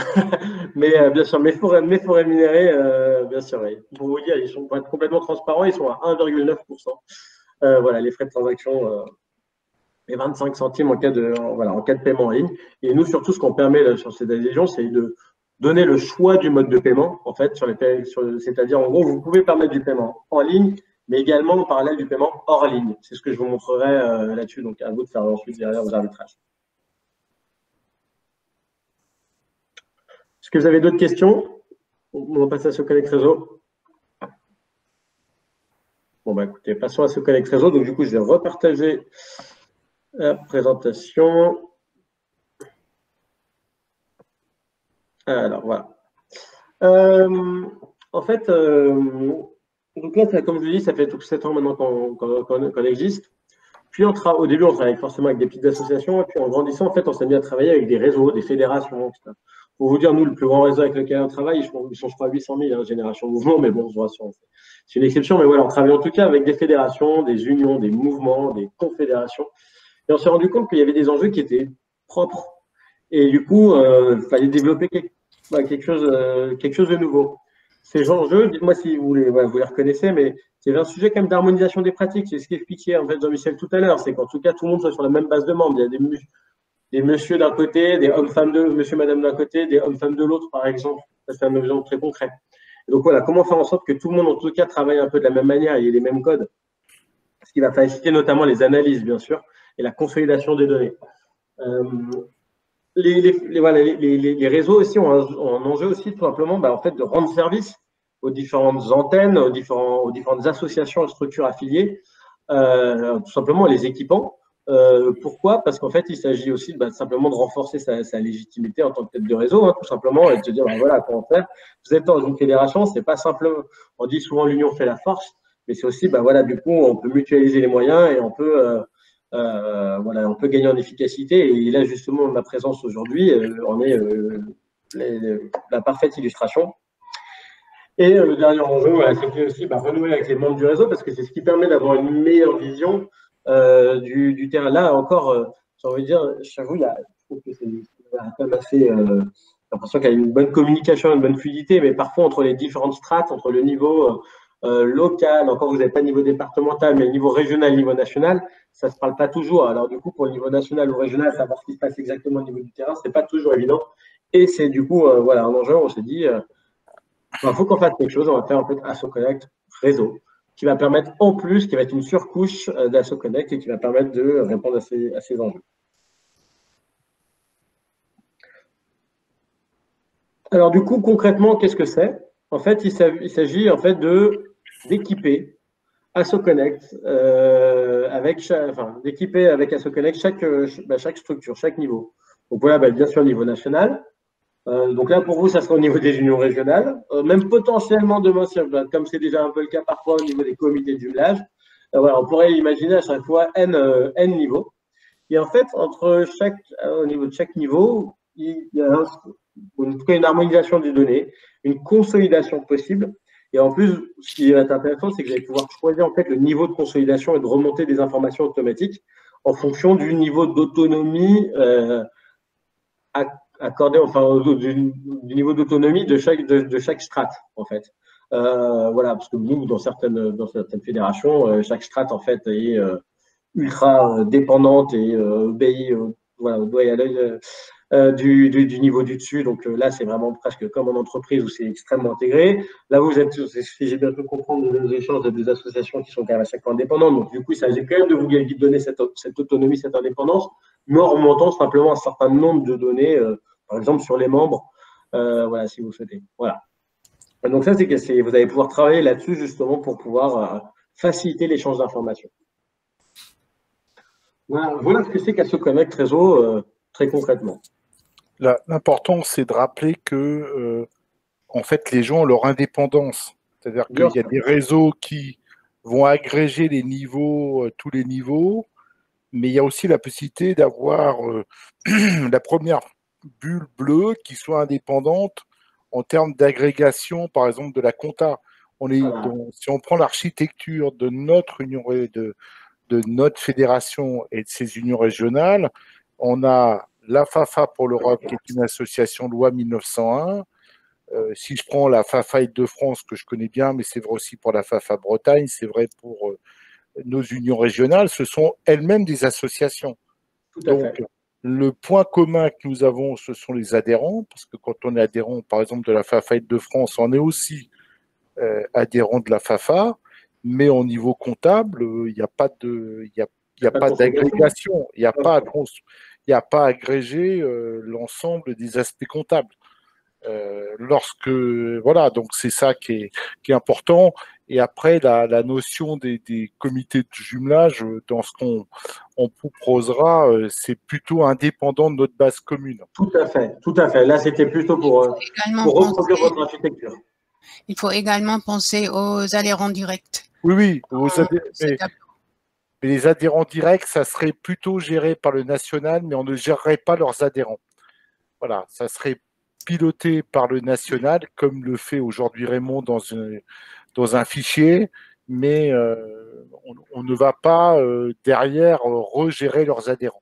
mais bien sûr, mais faut rémunérer, bien sûr. Oui. Pour vous dire, pour être complètement transparents, ils sont à 1,9%. Voilà, les frais de transaction et 25 centimes en cas de paiement en ligne. Et nous, surtout, ce qu'on permet là, sur ces adhésions, c'est de donner le choix du mode de paiement, en fait, c'est-à-dire, en gros, vous pouvez permettre du paiement en ligne, mais également en parallèle du paiement hors ligne. C'est ce que je vous montrerai là-dessus. Donc, à vous de faire ensuite derrière vos arbitrages. Est-ce que vous avez d'autres questions? On va passer à SoConnect Réseau. Bon, bah écoutez, passons à SoConnect Réseau. Donc, du coup, je vais repartager la présentation. Alors, voilà. En fait, donc là, comme je vous dis, ça fait tout 7 ans maintenant qu'on existe. Puis, au début, on travaillait forcément avec des petites associations. Et puis, en grandissant, en fait, on s'est mis à travailler avec des réseaux, des fédérations, etc. Pour vous dire, nous, le plus grand réseau avec lequel on travaille, ils sont, je crois, 800 000, Génération Mouvement, mais bon, je vous rassure, c'est une exception. Mais voilà, on travaille en tout cas avec des fédérations, des unions, des mouvements, des confédérations. Et on s'est rendu compte qu'il y avait des enjeux qui étaient propres. Et du coup, il fallait développer quelque chose de nouveau. Ces enjeux, dites-moi si vous les reconnaissez, mais c'est un sujet quand même d'harmonisation des pratiques. C'est ce qu'expliquait en fait Jean-Michel tout à l'heure. C'est qu'en tout cas, tout le monde soit sur la même base de membres. Il y a des messieurs d'un côté, des hommes-femmes monsieur, madame d'un côté, des hommes-femmes de l'autre, par exemple. Ça, c'est un exemple très concret. Et donc voilà, comment faire en sorte que tout le monde, en tout cas, travaille un peu de la même manière, il y ait les mêmes codes. Ce qui va faciliter notamment les analyses, bien sûr, et la consolidation des données. Les réseaux aussi ont un enjeu aussi, tout simplement, en fait, de rendre service aux différentes antennes, aux différentes associations et structures affiliées, tout simplement les équipant. Pourquoi? Parce qu'en fait, il s'agit aussi simplement de renforcer sa légitimité en tant que tête de réseau, tout simplement, et de se dire, voilà, comment faire. Vous êtes dans une fédération, c'est pas simplement, on dit souvent l'union fait la force, mais c'est aussi, voilà, du coup, on peut mutualiser les moyens et on peut gagner en efficacité. Et là, justement, ma présence aujourd'hui en est la parfaite illustration. Et le dernier enjeu, c'est aussi renouer avec les membres du réseau, parce que c'est ce qui permet d'avoir une meilleure vision du terrain. Là encore, j'ai envie de dire, j'avoue, je trouve que c'est quand même assez. L'impression qu'il y a une bonne communication, une bonne fluidité, mais parfois entre les différentes strates, entre le niveau local, encore vous n'avez pas le niveau départemental, mais le niveau régional, le niveau national, ça ne se parle pas toujours. Alors du coup, pour le niveau national ou régional, savoir ce qui se passe exactement au niveau du terrain, c'est pas toujours évident. Et c'est du coup, un enjeu, on s'est dit, il faut qu'on fasse quelque chose, on va faire en fait SoConnect Réseau, qui va permettre en plus, qui va être une surcouche d'SoConnect et qui va permettre de répondre à ces enjeux. Alors du coup, concrètement, qu'est-ce que c'est? En fait, il s'agit en fait d'équiper SoConnect d'équiper avec SoConnect chaque structure, chaque niveau. Donc voilà, bien sûr, niveau national. Donc là, pour vous, ça sera au niveau des unions régionales, même potentiellement demain, comme c'est déjà un peu le cas parfois au niveau des comités de jumelage. Voilà, on pourrait imaginer à chaque fois N niveaux. Et en fait, au niveau de chaque niveau, il y a en tout cas une harmonisation des données, une consolidation possible. Et en plus, ce qui va être intéressant, c'est que vous allez pouvoir choisir en fait le niveau de consolidation et de remontée des informations automatiques en fonction du niveau d'autonomie accordé, enfin du niveau d'autonomie de chaque strate en fait. Voilà, parce que nous, dans certaines fédérations, chaque strate en fait est ultra dépendante et obéit voilà, au doigt et à l'œil du niveau du dessus. Donc là, c'est vraiment presque comme en entreprise où c'est extrêmement intégré. Là, vous êtes, si j'ai bien pu comprendre, dans nos échanges de des associations qui sont quand même à chaque fois indépendantes. Donc du coup, il s'agit quand même de vous donner cette autonomie, cette indépendance, mais en remontant simplement un certain nombre de données, par exemple sur les membres, voilà, si vous souhaitez. Voilà. Donc ça, c'est que vous allez pouvoir travailler là-dessus justement pour pouvoir faciliter l'échange d'informations. Voilà ce que c'est qu'AssoConnect Réseau très concrètement. L'important, c'est de rappeler que en fait, les gens ont leur indépendance. C'est-à-dire qu'il y a des réseaux qui vont agréger les niveaux, tous les niveaux, mais il y a aussi la possibilité d'avoir la première bulle bleue qui soit indépendante en termes d'agrégation, par exemple, de la compta. Si on prend l'architecture de notre union, de notre fédération et de ses unions régionales, on a la FAFA pour l'Europe, qui est une association loi 1901. Si je prends la FAFA Île-de-France, que je connais bien, mais c'est vrai aussi pour la FAFA Bretagne, c'est vrai pour nos unions régionales, ce sont elles-mêmes des associations. Donc, le point commun que nous avons, ce sont les adhérents, parce que quand on est adhérent, par exemple, de la FAFA Île-de-France, on est aussi adhérent de la FAFA, mais au niveau comptable, il n'y a pas d'agrégation, il n'y a pas à agréger l'ensemble des aspects comptables. Voilà, donc c'est ça qui est important. Et après, la notion des comités de jumelage, dans ce qu'on proposera, c'est plutôt indépendant de notre base commune. Tout à fait, tout à fait. Là, c'était plutôt pour reproduire votre architecture. Il faut également penser aux adhérents directs. Oui, mais les adhérents directs, ça serait plutôt géré par le national, mais on ne gérerait pas leurs adhérents. Voilà, ça serait piloté par le national, comme le fait aujourd'hui Raymond dans un fichier, mais on ne va pas derrière regérer leurs adhérents.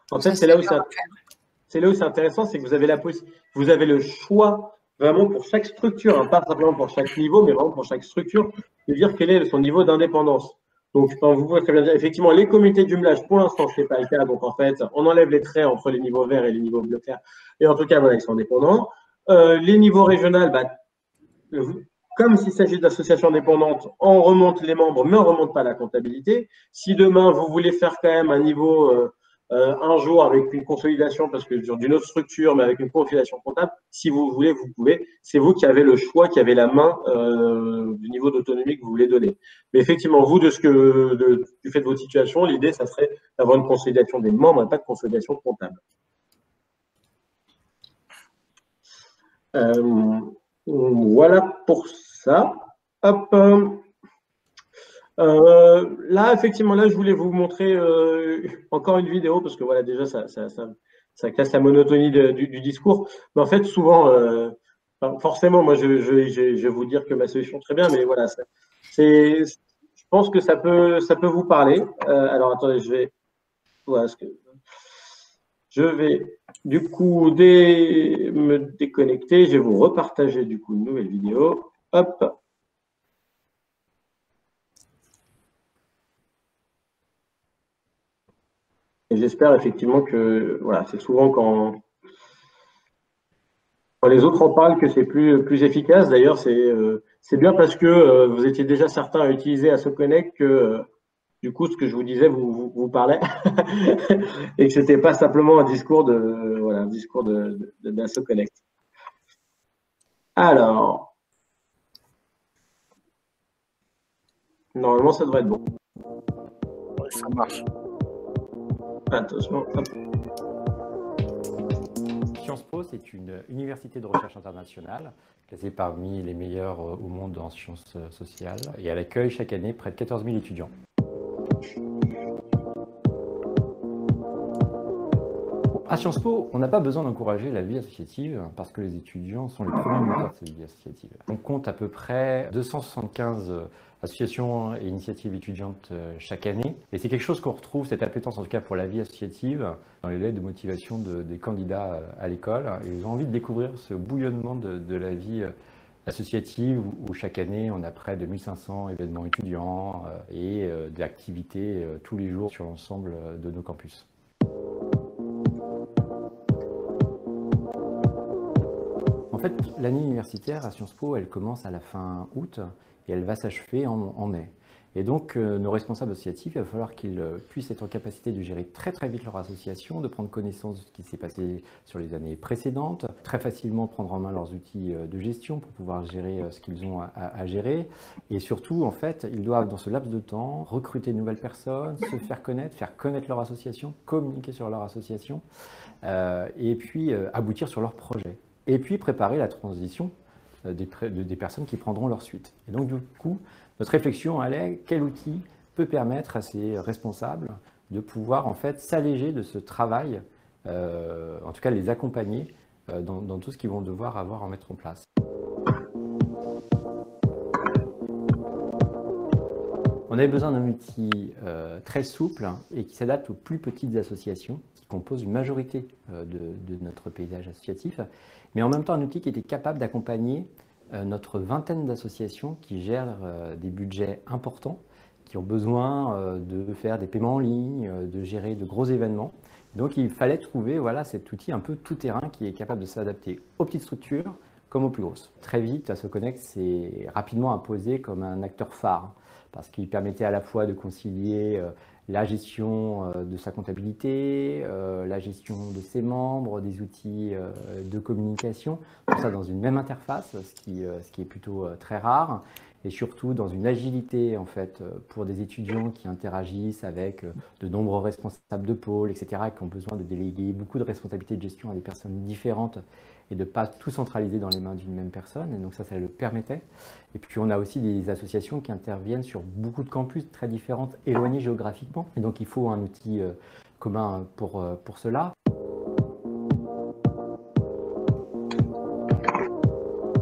En fait, c'est là où c'est intéressant, c'est que vous avez le choix vraiment pour chaque structure, hein, pas simplement pour chaque niveau, mais vraiment pour chaque structure, de dire quel est son niveau d'indépendance. Donc, vous pouvez très bien dire, effectivement, les comités de jumelage, pour l'instant, ce n'est pas le cas. Donc, en fait, on enlève les traits entre les niveaux verts et les niveaux bleu clair. Et en tout cas, voilà, ils sont indépendants. Les niveaux régionaux, comme s'il s'agit d'associations indépendantes, on remonte les membres, mais on ne remonte pas la comptabilité. Si demain, vous voulez faire quand même un niveau un jour avec une consolidation, parce que d'une autre structure, mais avec une consolidation comptable, si vous voulez, vous pouvez. C'est vous qui avez le choix, qui avez la main du niveau d'autonomie que vous voulez donner. Mais effectivement, vous, du fait de votre situation, l'idée, ça serait d'avoir une consolidation des membres et pas de consolidation comptable. Voilà pour ça. Hop. Là, effectivement, là, je voulais vous montrer encore une vidéo parce que voilà, déjà, ça casse la monotonie du discours. Mais en fait, souvent, forcément, moi, je vais vous dire que ma solution est très bien, mais voilà, je pense que ça peut vous parler. Alors, attendez, je vais du coup me déconnecter. Je vais vous repartager du coup une nouvelle vidéo. Hop. Et j'espère effectivement que voilà, c'est souvent quand les autres en parlent que c'est plus efficace. D'ailleurs, c'est bien parce que vous étiez déjà certains à utiliser AssoConnect que du coup, ce que je vous disais vous parlait et que c'était pas simplement un discours d'AssoConnect. Alors, normalement, ça devrait être bon. Ouais, ça marche. Attention. Sciences Po, c'est une université de recherche internationale, classée parmi les meilleures au monde en sciences sociales, et elle accueille chaque année près de 14 000 étudiants. À Sciences Po, on n'a pas besoin d'encourager la vie associative parce que les étudiants sont les premiers moteurs de cette vie associative. On compte à peu près 275 associations et initiatives étudiantes chaque année. Et c'est quelque chose qu'on retrouve, cette appétence en tout cas pour la vie associative, dans les lettres de motivation des candidats à l'école. Ils ont envie de découvrir ce bouillonnement de la vie associative où chaque année on a près de 1500 événements étudiants et d'activités tous les jours sur l'ensemble de nos campus. En fait, l'année universitaire à Sciences Po, elle commence à la fin août et elle va s'achever en mai. Et donc, nos responsables associatifs, il va falloir qu'ils puissent être en capacité de gérer très très vite leur association, de prendre connaissance de ce qui s'est passé sur les années précédentes, très facilement prendre en main leurs outils de gestion pour pouvoir gérer ce qu'ils ont à gérer. Et surtout, en fait, ils doivent, dans ce laps de temps, recruter de nouvelles personnes, se faire connaître leur association, communiquer sur leur association, et puis aboutir sur leur projet. Et puis préparer la transition des personnes qui prendront leur suite. Et donc, du coup, notre réflexion, elle est quel outil peut permettre à ces responsables de pouvoir en fait s'alléger de ce travail, en tout cas les accompagner dans tout ce qu'ils vont devoir avoir à mettre en place. On avait besoin d'un outil très souple et qui s'adapte aux plus petites associations qui composent une majorité de notre paysage associatif, mais en même temps un outil qui était capable d'accompagner notre vingtaine d'associations qui gèrent des budgets importants, qui ont besoin de faire des paiements en ligne, de gérer de gros événements. Donc il fallait trouver cet outil un peu tout-terrain qui est capable de s'adapter aux petites structures comme aux plus grosses. Très vite, AssoConnect s'est rapidement imposé comme un acteur phare parce qu'il permettait à la fois de concilier la gestion de sa comptabilité, la gestion de ses membres, des outils de communication, tout ça dans une même interface, ce qui est plutôt très rare, et surtout dans une agilité en fait pour des étudiants qui interagissent avec de nombreux responsables de pôle, etc., qui ont besoin de déléguer beaucoup de responsabilités de gestion à des personnes différentes et de ne pas tout centraliser dans les mains d'une même personne. Et donc ça le permettait. Et puis on a aussi des associations qui interviennent sur beaucoup de campus très différentes, éloignés géographiquement. Et donc il faut un outil commun pour cela.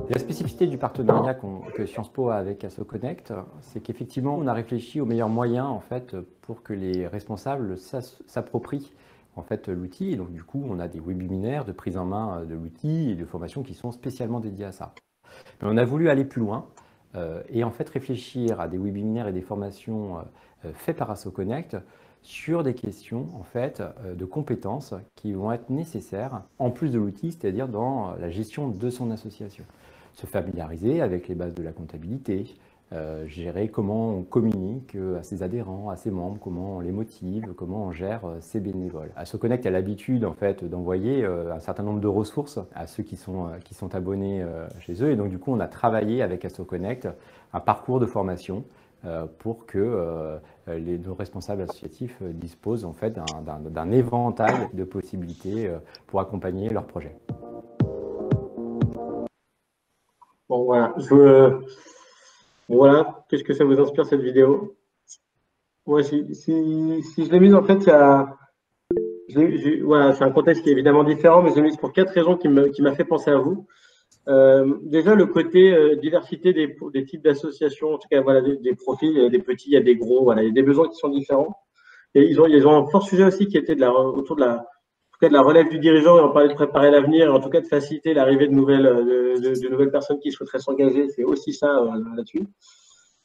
La spécificité du partenariat que Sciences Po a avec AssoConnect, c'est qu'effectivement, on a réfléchi aux meilleurs moyens en fait, pour que les responsables s'approprient en fait, l'outil. Et donc, du coup, on a des webinaires de prise en main de l'outil et de formation qui sont spécialement dédiés à ça. Mais on a voulu aller plus loin et en fait réfléchir à des webinaires et des formations faits par AssoConnect sur des questions en fait, de compétences qui vont être nécessaires en plus de l'outil, c'est-à-dire dans la gestion de son association. Se familiariser avec les bases de la comptabilité, gérer comment on communique à ses adhérents, à ses membres, comment on les motive, comment on gère ses bénévoles. AssoConnect a l'habitude en fait d'envoyer un certain nombre de ressources à ceux qui sont abonnés chez eux. Et donc du coup, on a travaillé avec AssoConnect un parcours de formation pour que nos responsables associatifs disposent en fait d'un éventail de possibilités pour accompagner leurs projets. Bon, voilà. Voilà. Qu'est-ce que ça vous inspire, cette vidéo? Moi, si je l'ai mise, en fait, voilà, c'est un contexte qui est évidemment différent, mais je l'ai mise pour 4 raisons qui m'a fait penser à vous. Déjà, le côté diversité des types d'associations, en tout cas, voilà, des profils, il y a des petits, il y a des gros, voilà, il y a des besoins qui sont différents. Et ils ont un fort sujet aussi qui était autour de la relève du dirigeant, et on parlait de préparer l'avenir, en tout cas de faciliter l'arrivée de nouvelles personnes qui souhaiteraient s'engager, c'est aussi ça là-dessus.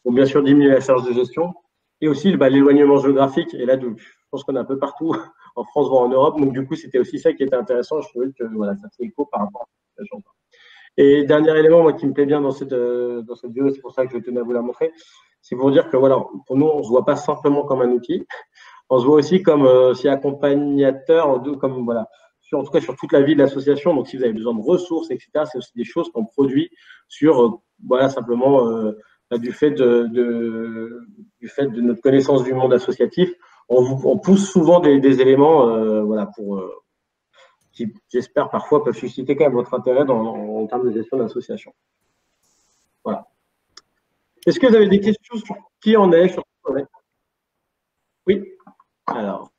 Bon, bien sûr, diminuer la charge de gestion. Et aussi l'éloignement géographique, et là, je pense qu'on est un peu partout, en France, voire en Europe, donc du coup, c'était aussi ça qui était intéressant, je trouvais que voilà, ça fait écho par rapport à la situation. Et dernier élément, moi, qui me plaît bien dans cette vidéo, c'est pour ça que je tenais à vous la montrer, c'est pour dire que voilà, pour nous, on ne se voit pas simplement comme un outil, on se voit aussi comme accompagnateur, comme voilà, en tout cas sur toute la vie de l'association. Donc, si vous avez besoin de ressources, etc., c'est aussi des choses qu'on produit sur, voilà, simplement du fait de notre connaissance du monde associatif. On pousse souvent des éléments, voilà, qui, j'espère, parfois peuvent susciter quand même votre intérêt en termes de gestion d'association. Voilà. Est-ce que vous avez des questions sur qui en est, sur qui en est? Oui. Alors.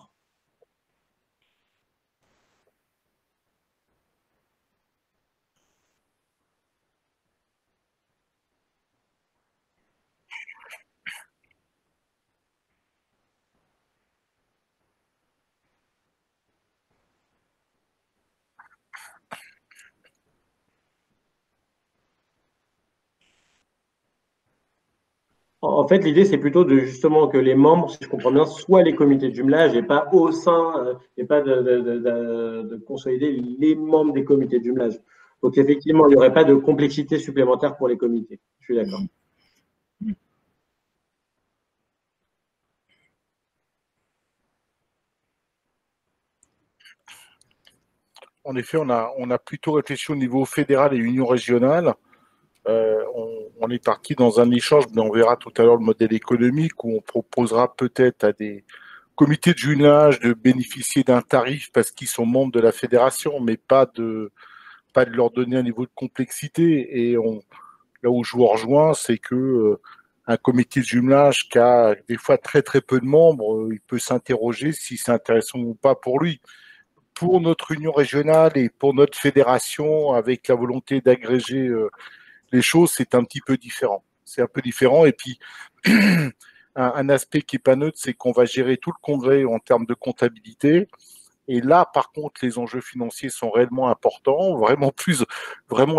En fait, l'idée, c'est plutôt de justement que les membres, si je comprends bien, soient les comités de jumelage et pas au sein, et pas de consolider les membres des comités de jumelage. Donc, effectivement, il n'y aurait pas de complexité supplémentaire pour les comités. Je suis d'accord. En effet, on a plutôt réfléchi au niveau fédéral et union régionale. On est parti dans un échange, mais on verra tout à l'heure le modèle économique où on proposera peut-être à des comités de jumelage de bénéficier d'un tarif parce qu'ils sont membres de la fédération, mais pas de leur donner un niveau de complexité. Et là où je vous rejoins, c'est que un comité de jumelage qui a des fois très très peu de membres, il peut s'interroger si c'est intéressant ou pas pour lui. Pour notre union régionale et pour notre fédération, avec la volonté d'agréger les choses, c'est un petit peu différent. C'est un peu différent. Et puis, un aspect qui n'est pas neutre, c'est qu'on va gérer tout le congrès en termes de comptabilité. Et là, par contre, les enjeux financiers sont réellement importants, vraiment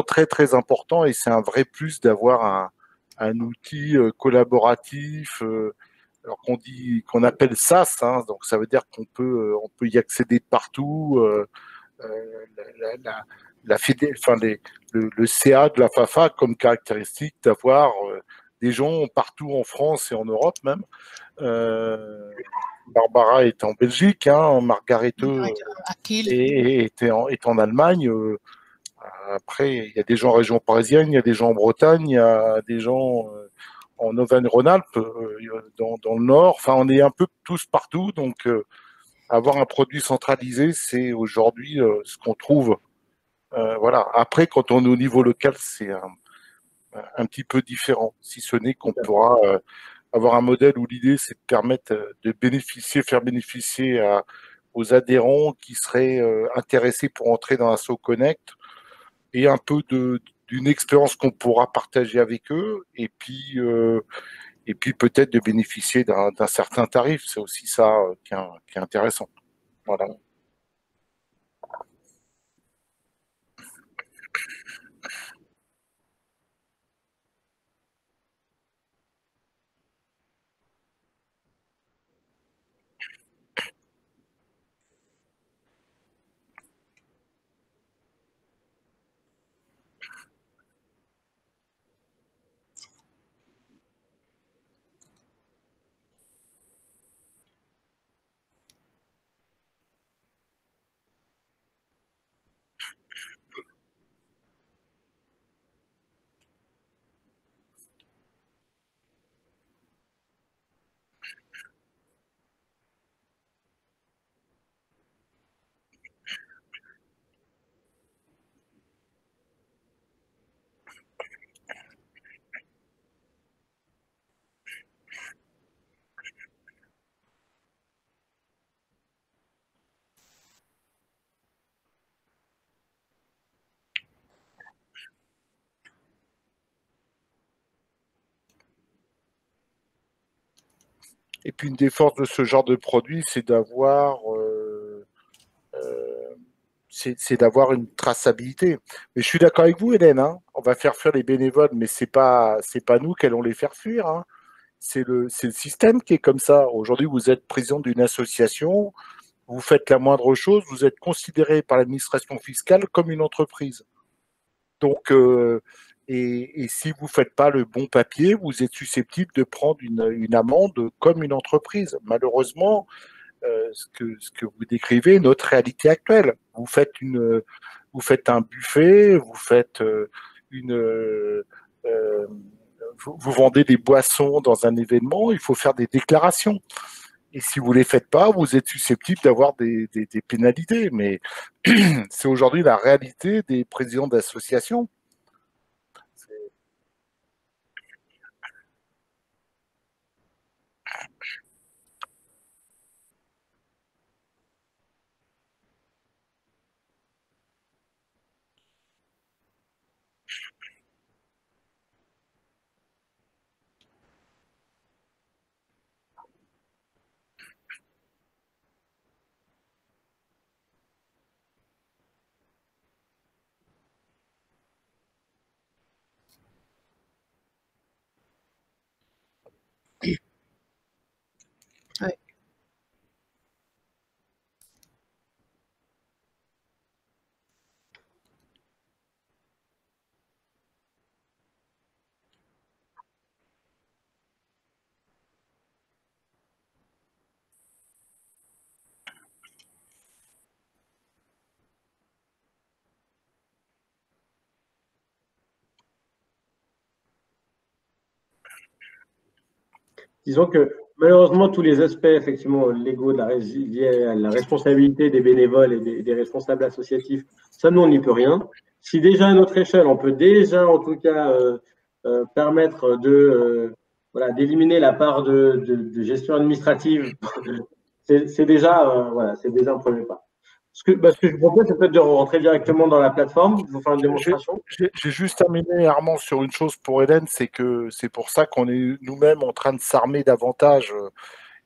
très, très importants. Et c'est un vrai plus d'avoir un outil collaboratif, alors qu'on appelle SaaS, hein, donc ça veut dire on peut y accéder de partout. Enfin, le CA de la FAFA comme caractéristique d'avoir des gens partout en France et en Europe même. Barbara est en Belgique, hein, Margarethe est en Allemagne. Après, il y a des gens en région parisienne, il y a des gens en Bretagne, il y a des gens en Auvergne-Rhône-Alpes, dans le Nord. Enfin, on est un peu tous partout. Donc, avoir un produit centralisé, c'est aujourd'hui ce qu'on trouve. Voilà. Après, quand on est au niveau local, c'est un petit peu différent, si ce n'est qu'on pourra avoir un modèle où l'idée, c'est de permettre faire bénéficier aux adhérents qui seraient intéressés pour entrer dans Asso Connect et un peu d'une expérience qu'on pourra partager avec eux et puis peut-être de bénéficier d'un certain tarif. C'est aussi ça qui est intéressant. Voilà. Et puis une des forces de ce genre de produit, c'est d'avoir une traçabilité. Mais je suis d'accord avec vous, Hélène. Hein, on va faire fuir les bénévoles, mais c'est pas nous qui allons les faire fuir. Hein. C'est le système qui est comme ça. Aujourd'hui, vous êtes président d'une association, vous faites la moindre chose, vous êtes considéré par l'administration fiscale comme une entreprise. Donc, et si vous ne faites pas le bon papier, vous êtes susceptible de prendre une amende comme une entreprise. Malheureusement, ce que vous décrivez est notre réalité actuelle. Vous faites un buffet, vous vendez des boissons dans un événement, il faut faire des déclarations. Et si vous ne les faites pas, vous êtes susceptible d'avoir des pénalités. Mais c'est aujourd'hui la réalité des présidents d'associations. Disons que malheureusement, tous les aspects effectivement légaux liés à la responsabilité des bénévoles et des responsables associatifs, ça, nous, on n'y peut rien. Si déjà à notre échelle, on peut déjà, en tout cas, permettre voilà, d'éliminer la part de gestion administrative, c'est déjà, voilà, c'est déjà un premier pas. Ce que je vous propose, c'est peut-être de rentrer directement dans la plateforme, de vous faire une démonstration. J'ai juste terminé, Armand, sur une chose pour Hélène, c'est que c'est pour ça qu'on est nous-mêmes en train de s'armer davantage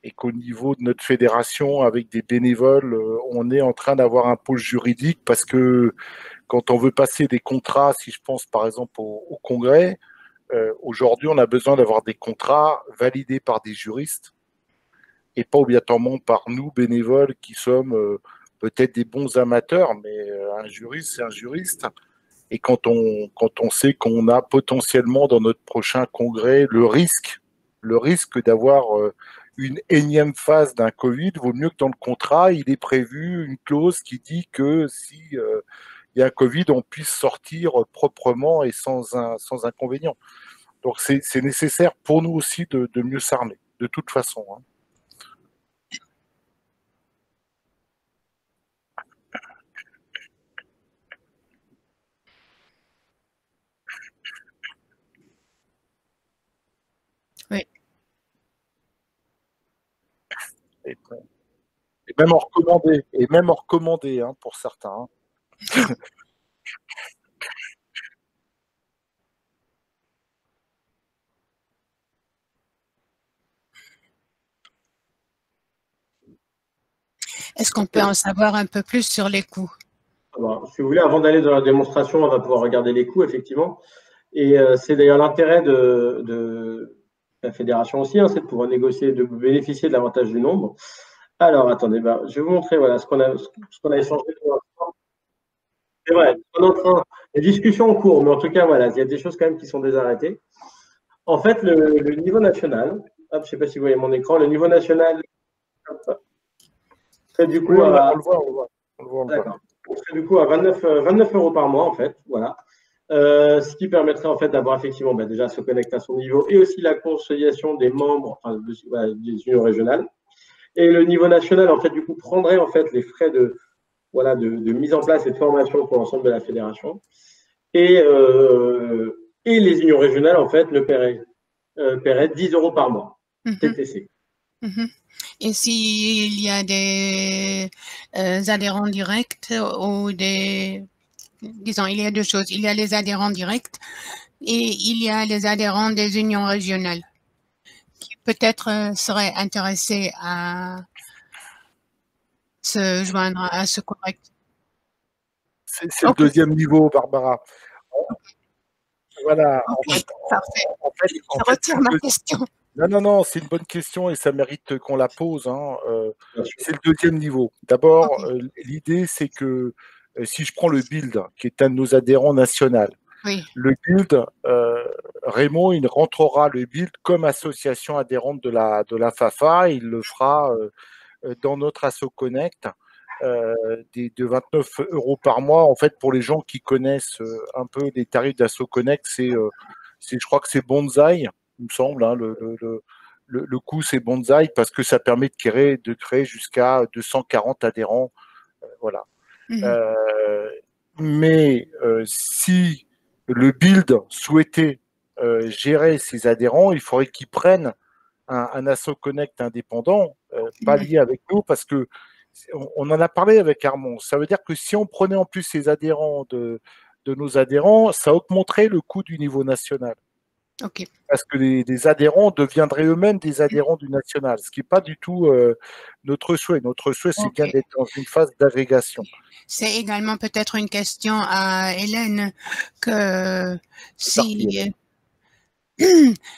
et qu'au niveau de notre fédération, avec des bénévoles, on est en train d'avoir un pôle juridique parce que quand on veut passer des contrats, si je pense par exemple au Congrès, aujourd'hui, on a besoin d'avoir des contrats validés par des juristes et pas obligatoirement par nous, bénévoles, qui sommes peut-être des bons amateurs, mais un juriste, c'est un juriste. Et quand on sait qu'on a potentiellement dans notre prochain congrès le risque d'avoir une énième phase d'un Covid, vaut mieux que dans le contrat, il est prévu une clause qui dit que si il y a un Covid, on puisse sortir proprement et sans inconvénient. Donc c'est nécessaire pour nous aussi de mieux s'armer, de toute façon. Hein. Oui. Et même en recommandé, hein, pour certains. Hein. Est-ce qu'on peut en savoir un peu plus sur les coûts? Alors, si vous voulez, avant d'aller dans la démonstration, on va pouvoir regarder les coûts, effectivement. Et c'est d'ailleurs l'intérêt de la fédération aussi, hein, c'est de pouvoir négocier, de bénéficier de l'avantage du nombre. Alors, attendez, je vais vous montrer voilà, ce qu'on a échangé pour l'instant. C'est vrai, on est en train, les discussions en cours, mais en tout cas, voilà, il y a des choses quand même qui sont désarrêtées. En fait, le niveau national, je ne sais pas si vous voyez mon écran, le niveau national, c'est du coup, on le voit. D'accord. C'est du coup à 29 € par mois, en fait, voilà. Ce qui permettrait en fait d'avoir effectivement déjà se connecter à son niveau et aussi la conciliation des membres des unions régionales. Et le niveau national, en fait, du coup, prendrait en fait les frais de mise en place et de formation pour l'ensemble de la fédération. Et les unions régionales, en fait, le paieraient 10 € par mois, TTC. Et s'il y a des adhérents directs ou disons, il y a deux choses. Il y a les adhérents directs et il y a les adhérents des unions régionales qui peut-être seraient intéressés à se joindre à ce correct. C'est le deuxième niveau, Barbara. Voilà. Okay, parfait. Je retire ma question. Non, c'est une bonne question et ça mérite qu'on la pose. Hein. C'est le deuxième niveau. D'abord, l'idée, c'est que si je prends le BUILD, qui est un de nos adhérents nationaux, oui. Le BUILD, Raymond, il rentrera le BUILD comme association adhérente de la FAFA. Il le fera dans notre Asso Connect de 29 € par mois. En fait, pour les gens qui connaissent un peu les tarifs d'Asso Connect, je crois que c'est Bonsaï, il me semble. Hein, le coût, c'est Bonsaï parce que ça permet de créer jusqu'à 240 adhérents. Voilà. Mais si le BUILD souhaitait gérer ses adhérents, il faudrait qu'ils prennent un Asso Connect indépendant, pas lié avec nous, parce que on en a parlé avec Armand. Ça veut dire que si on prenait en plus ces adhérents de nos adhérents, ça augmenterait le coût du niveau national. Okay. Parce que les adhérents deviendraient eux-mêmes des adhérents du national, ce qui n'est pas du tout notre souhait. Notre souhait, c'est bien d'être dans une phase d'agrégation. C'est également peut-être une question à Hélène que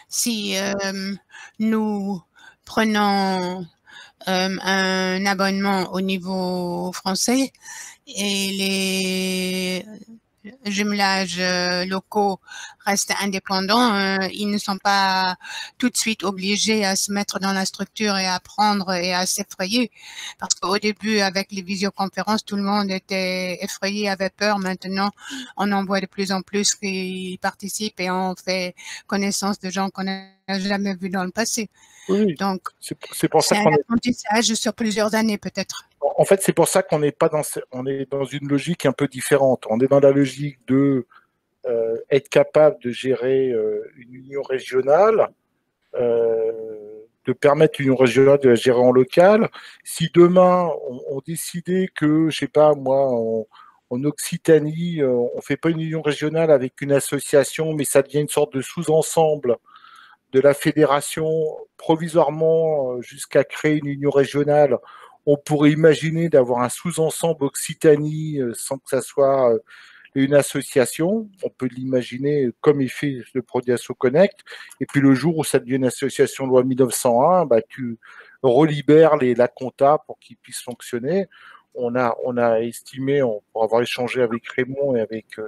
si nous prenons un abonnement au niveau français et les jumelages locaux restent indépendants, ils ne sont pas tout de suite obligés à se mettre dans la structure et à apprendre et à s'effrayer. Parce qu'au début, avec les visioconférences, tout le monde était effrayé, avait peur. Maintenant, on en voit de plus en plus qui participent et on fait connaissance de gens qu'on a jamais vu dans le passé. Oui, Donc, c'est pour ça c'est un qu'on est. apprentissage sur plusieurs années peut-être. En fait, c'est pour ça qu'on n'est pas on est dans une logique un peu différente. On est dans la logique de être capable de gérer une union régionale, de permettre l'union régionale de la gérer en local. Si demain on décidait que, je sais pas moi, en Occitanie, on fait pas une union régionale avec une association, mais ça devient une sorte de sous-ensemble de la fédération provisoirement jusqu'à créer une union régionale, on pourrait imaginer d'avoir un sous-ensemble Occitanie sans que ça soit une association. On peut l'imaginer comme est fait le produit AssoConnect. Et puis le jour où ça devient une association loi 1901, bah, tu relibères la compta pour qu'ils puissent fonctionner. On a estimé, pour avoir échangé avec Raymond et avec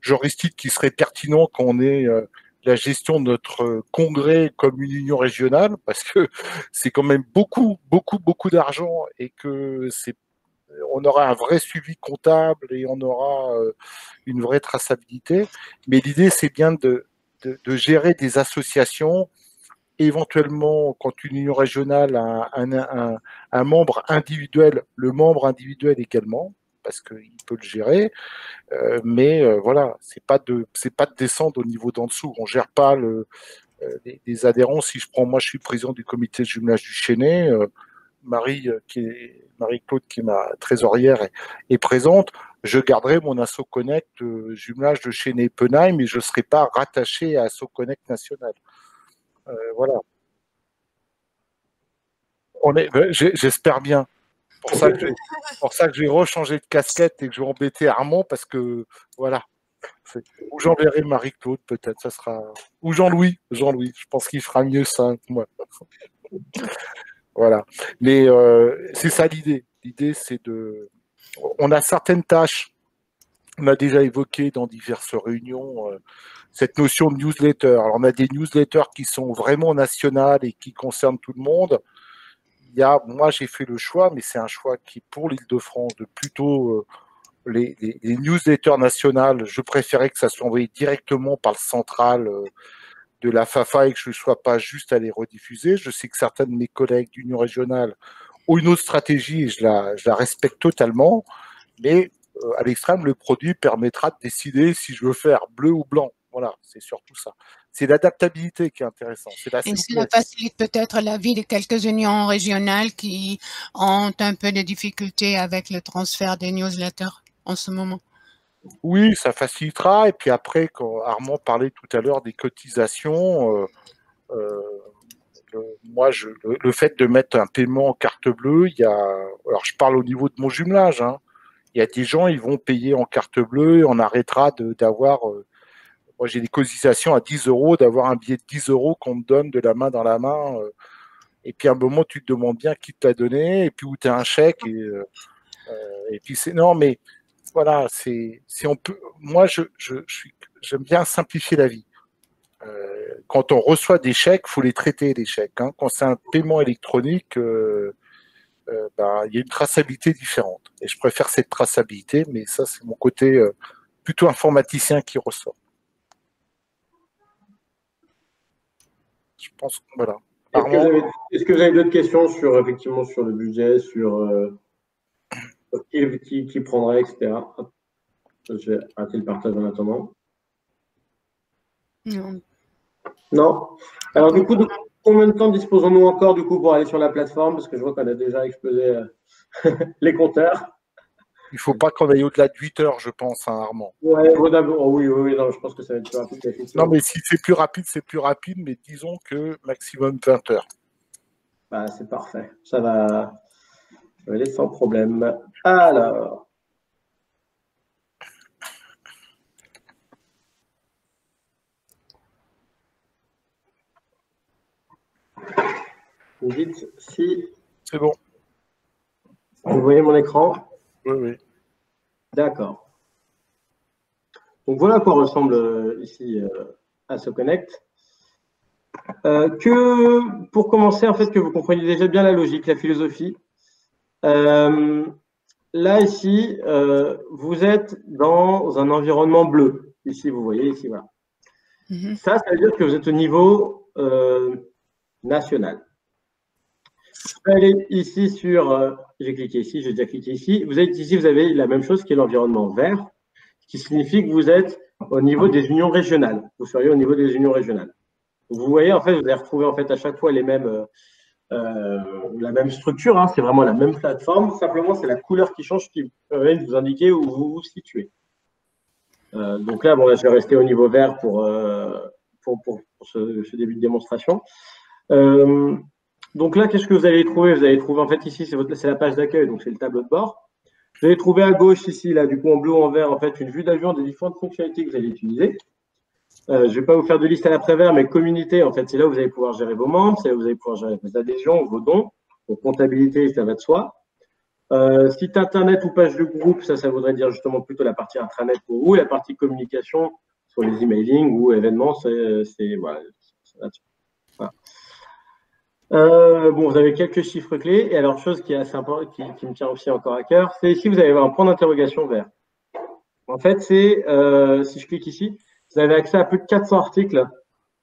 Jean Ristide, qu'il serait pertinent qu'on ait la gestion de notre congrès comme une union régionale, parce que c'est quand même beaucoup d'argent et que on aura un vrai suivi comptable et on aura une vraie traçabilité. Mais l'idée, c'est bien de gérer des associations, éventuellement, quand une union régionale a un membre individuel, le membre individuel également, parce qu'il peut le gérer. Mais voilà, c'est pas de descendre au niveau d'en dessous. On gère pas les adhérents. Si je prends, moi, je suis président du comité de jumelage du Chesnay. Marie-Claude, qui est ma trésorière, est présente. Je garderai mon AssoConnect jumelage de Chesnay-Penheim, mais je ne serai pas rattaché à AssoConnect national. Voilà. J'espère bien. C'est pour ça que je vais rechanger de casquette et que je vais embêter Armand, parce que voilà. Ou j'enverrai Marie-Claude, peut-être, ça sera. Ou Jean-Louis, je pense qu'il fera mieux ça que moi. Voilà. Mais c'est ça l'idée. L'idée, c'est de. On a certaines tâches, on a déjà évoqué dans diverses réunions cette notion de newsletter. Alors, on a des newsletters qui sont vraiment nationales et qui concernent tout le monde. Moi, j'ai fait le choix, mais c'est un choix qui est pour l'Île-de-France, de plutôt les newsletters nationales. Je préférais que ça soit envoyé directement par le central de la FAFA et que je ne sois pas juste à les rediffuser. Je sais que certains de mes collègues d'Union régionale ont une autre stratégie et je la respecte totalement. Mais à l'extrême, le produit permettra de décider si je veux faire bleu ou blanc. Voilà, c'est surtout ça. C'est l'adaptabilité qui est intéressante. Et cela facilite peut-être la vie de quelques unions régionales qui ont un peu de difficultés avec le transfert des newsletters en ce moment. Oui, ça facilitera. Et puis après, quand Armand parlait tout à l'heure des cotisations, moi, le fait de mettre un paiement en carte bleue, alors je parle au niveau de mon jumelage, hein, il y a des gens, ils vont payer en carte bleue et on arrêtera d'avoir... moi, j'ai des cotisations à 10 €, d'avoir un billet de 10 € qu'on me donne de la main dans la main. Et puis à un moment, tu te demandes bien qui te l'a donné, et puis où tu as un chèque. Et puis c'est... Non, mais voilà, si on peut... Moi, j'aime bien simplifier la vie. Quand on reçoit des chèques, il faut les traiter, les chèques. Hein. Quand c'est un paiement électronique, il y a une traçabilité différente. Et je préfère cette traçabilité, mais ça, c'est mon côté plutôt informaticien qui ressort. Je pense que voilà. Est-ce que vous avez d'autres questions sur le budget, sur qui prendrait, etc. Je vais arrêter le partage en attendant. Non. Alors du coup, combien de temps disposons-nous encore du coup pour aller sur la plateforme? Parce que je vois qu'on a déjà explosé les compteurs. Il ne faut pas qu'on aille au-delà de 8 heures, je pense, hein, Armand. Ouais, oui, non, je pense que ça va être plus rapide. Non, mais si c'est plus rapide, mais disons que maximum 20 heures. Bah, c'est parfait. Ça va aller sans problème. Alors. Vous dites si. C'est bon. Vous voyez mon écran? Oui. D'accord. Donc voilà à quoi ressemble ici AssoConnect. Pour commencer, en fait, que vous compreniez déjà bien la logique, la philosophie. Là, ici, vous êtes dans un environnement bleu. Ici, vous voyez, ici, voilà. Ça veut dire que vous êtes au niveau national. Allez ici sur, j'ai cliqué ici, j'ai déjà cliqué ici. Vous êtes ici, vous avez la même chose qui est l'environnement vert, ce qui signifie que vous êtes au niveau des unions régionales. Vous seriez au niveau des unions régionales. Donc, vous voyez, en fait, vous allez retrouver en fait à chaque fois les mêmes, la même structure. Hein, c'est vraiment la même plateforme. Simplement, c'est la couleur qui change qui permet de vous indiquer où vous vous situez. Donc là, bon, là, je vais rester au niveau vert pour ce début de démonstration. Donc là, qu'est-ce que vous allez trouver? Vous allez trouver en fait ici, c'est la page d'accueil, donc c'est le tableau de bord. Vous allez trouver à gauche ici, là, du coup en bleu ou en vert, en fait, une vue d'avion des différentes fonctionnalités que vous allez utiliser. Je ne vais pas vous faire de liste à l'après-vert, mais communauté, en fait, c'est là où vous allez pouvoir gérer vos membres, c'est là où vous allez pouvoir gérer vos adhésions, vos dons, vos comptabilités, ça va de soi. Site internet ou page de groupe, ça voudrait dire justement plutôt la partie intranet pour vous, la partie communication sur les emailing ou événements, voilà. Bon, vous avez quelques chiffres clés. Et alors, chose qui est assez importante, qui me tient aussi encore à cœur, c'est ici, vous allez avoir un point d'interrogation vert. En fait, c'est, si je clique ici, vous avez accès à plus de 400 articles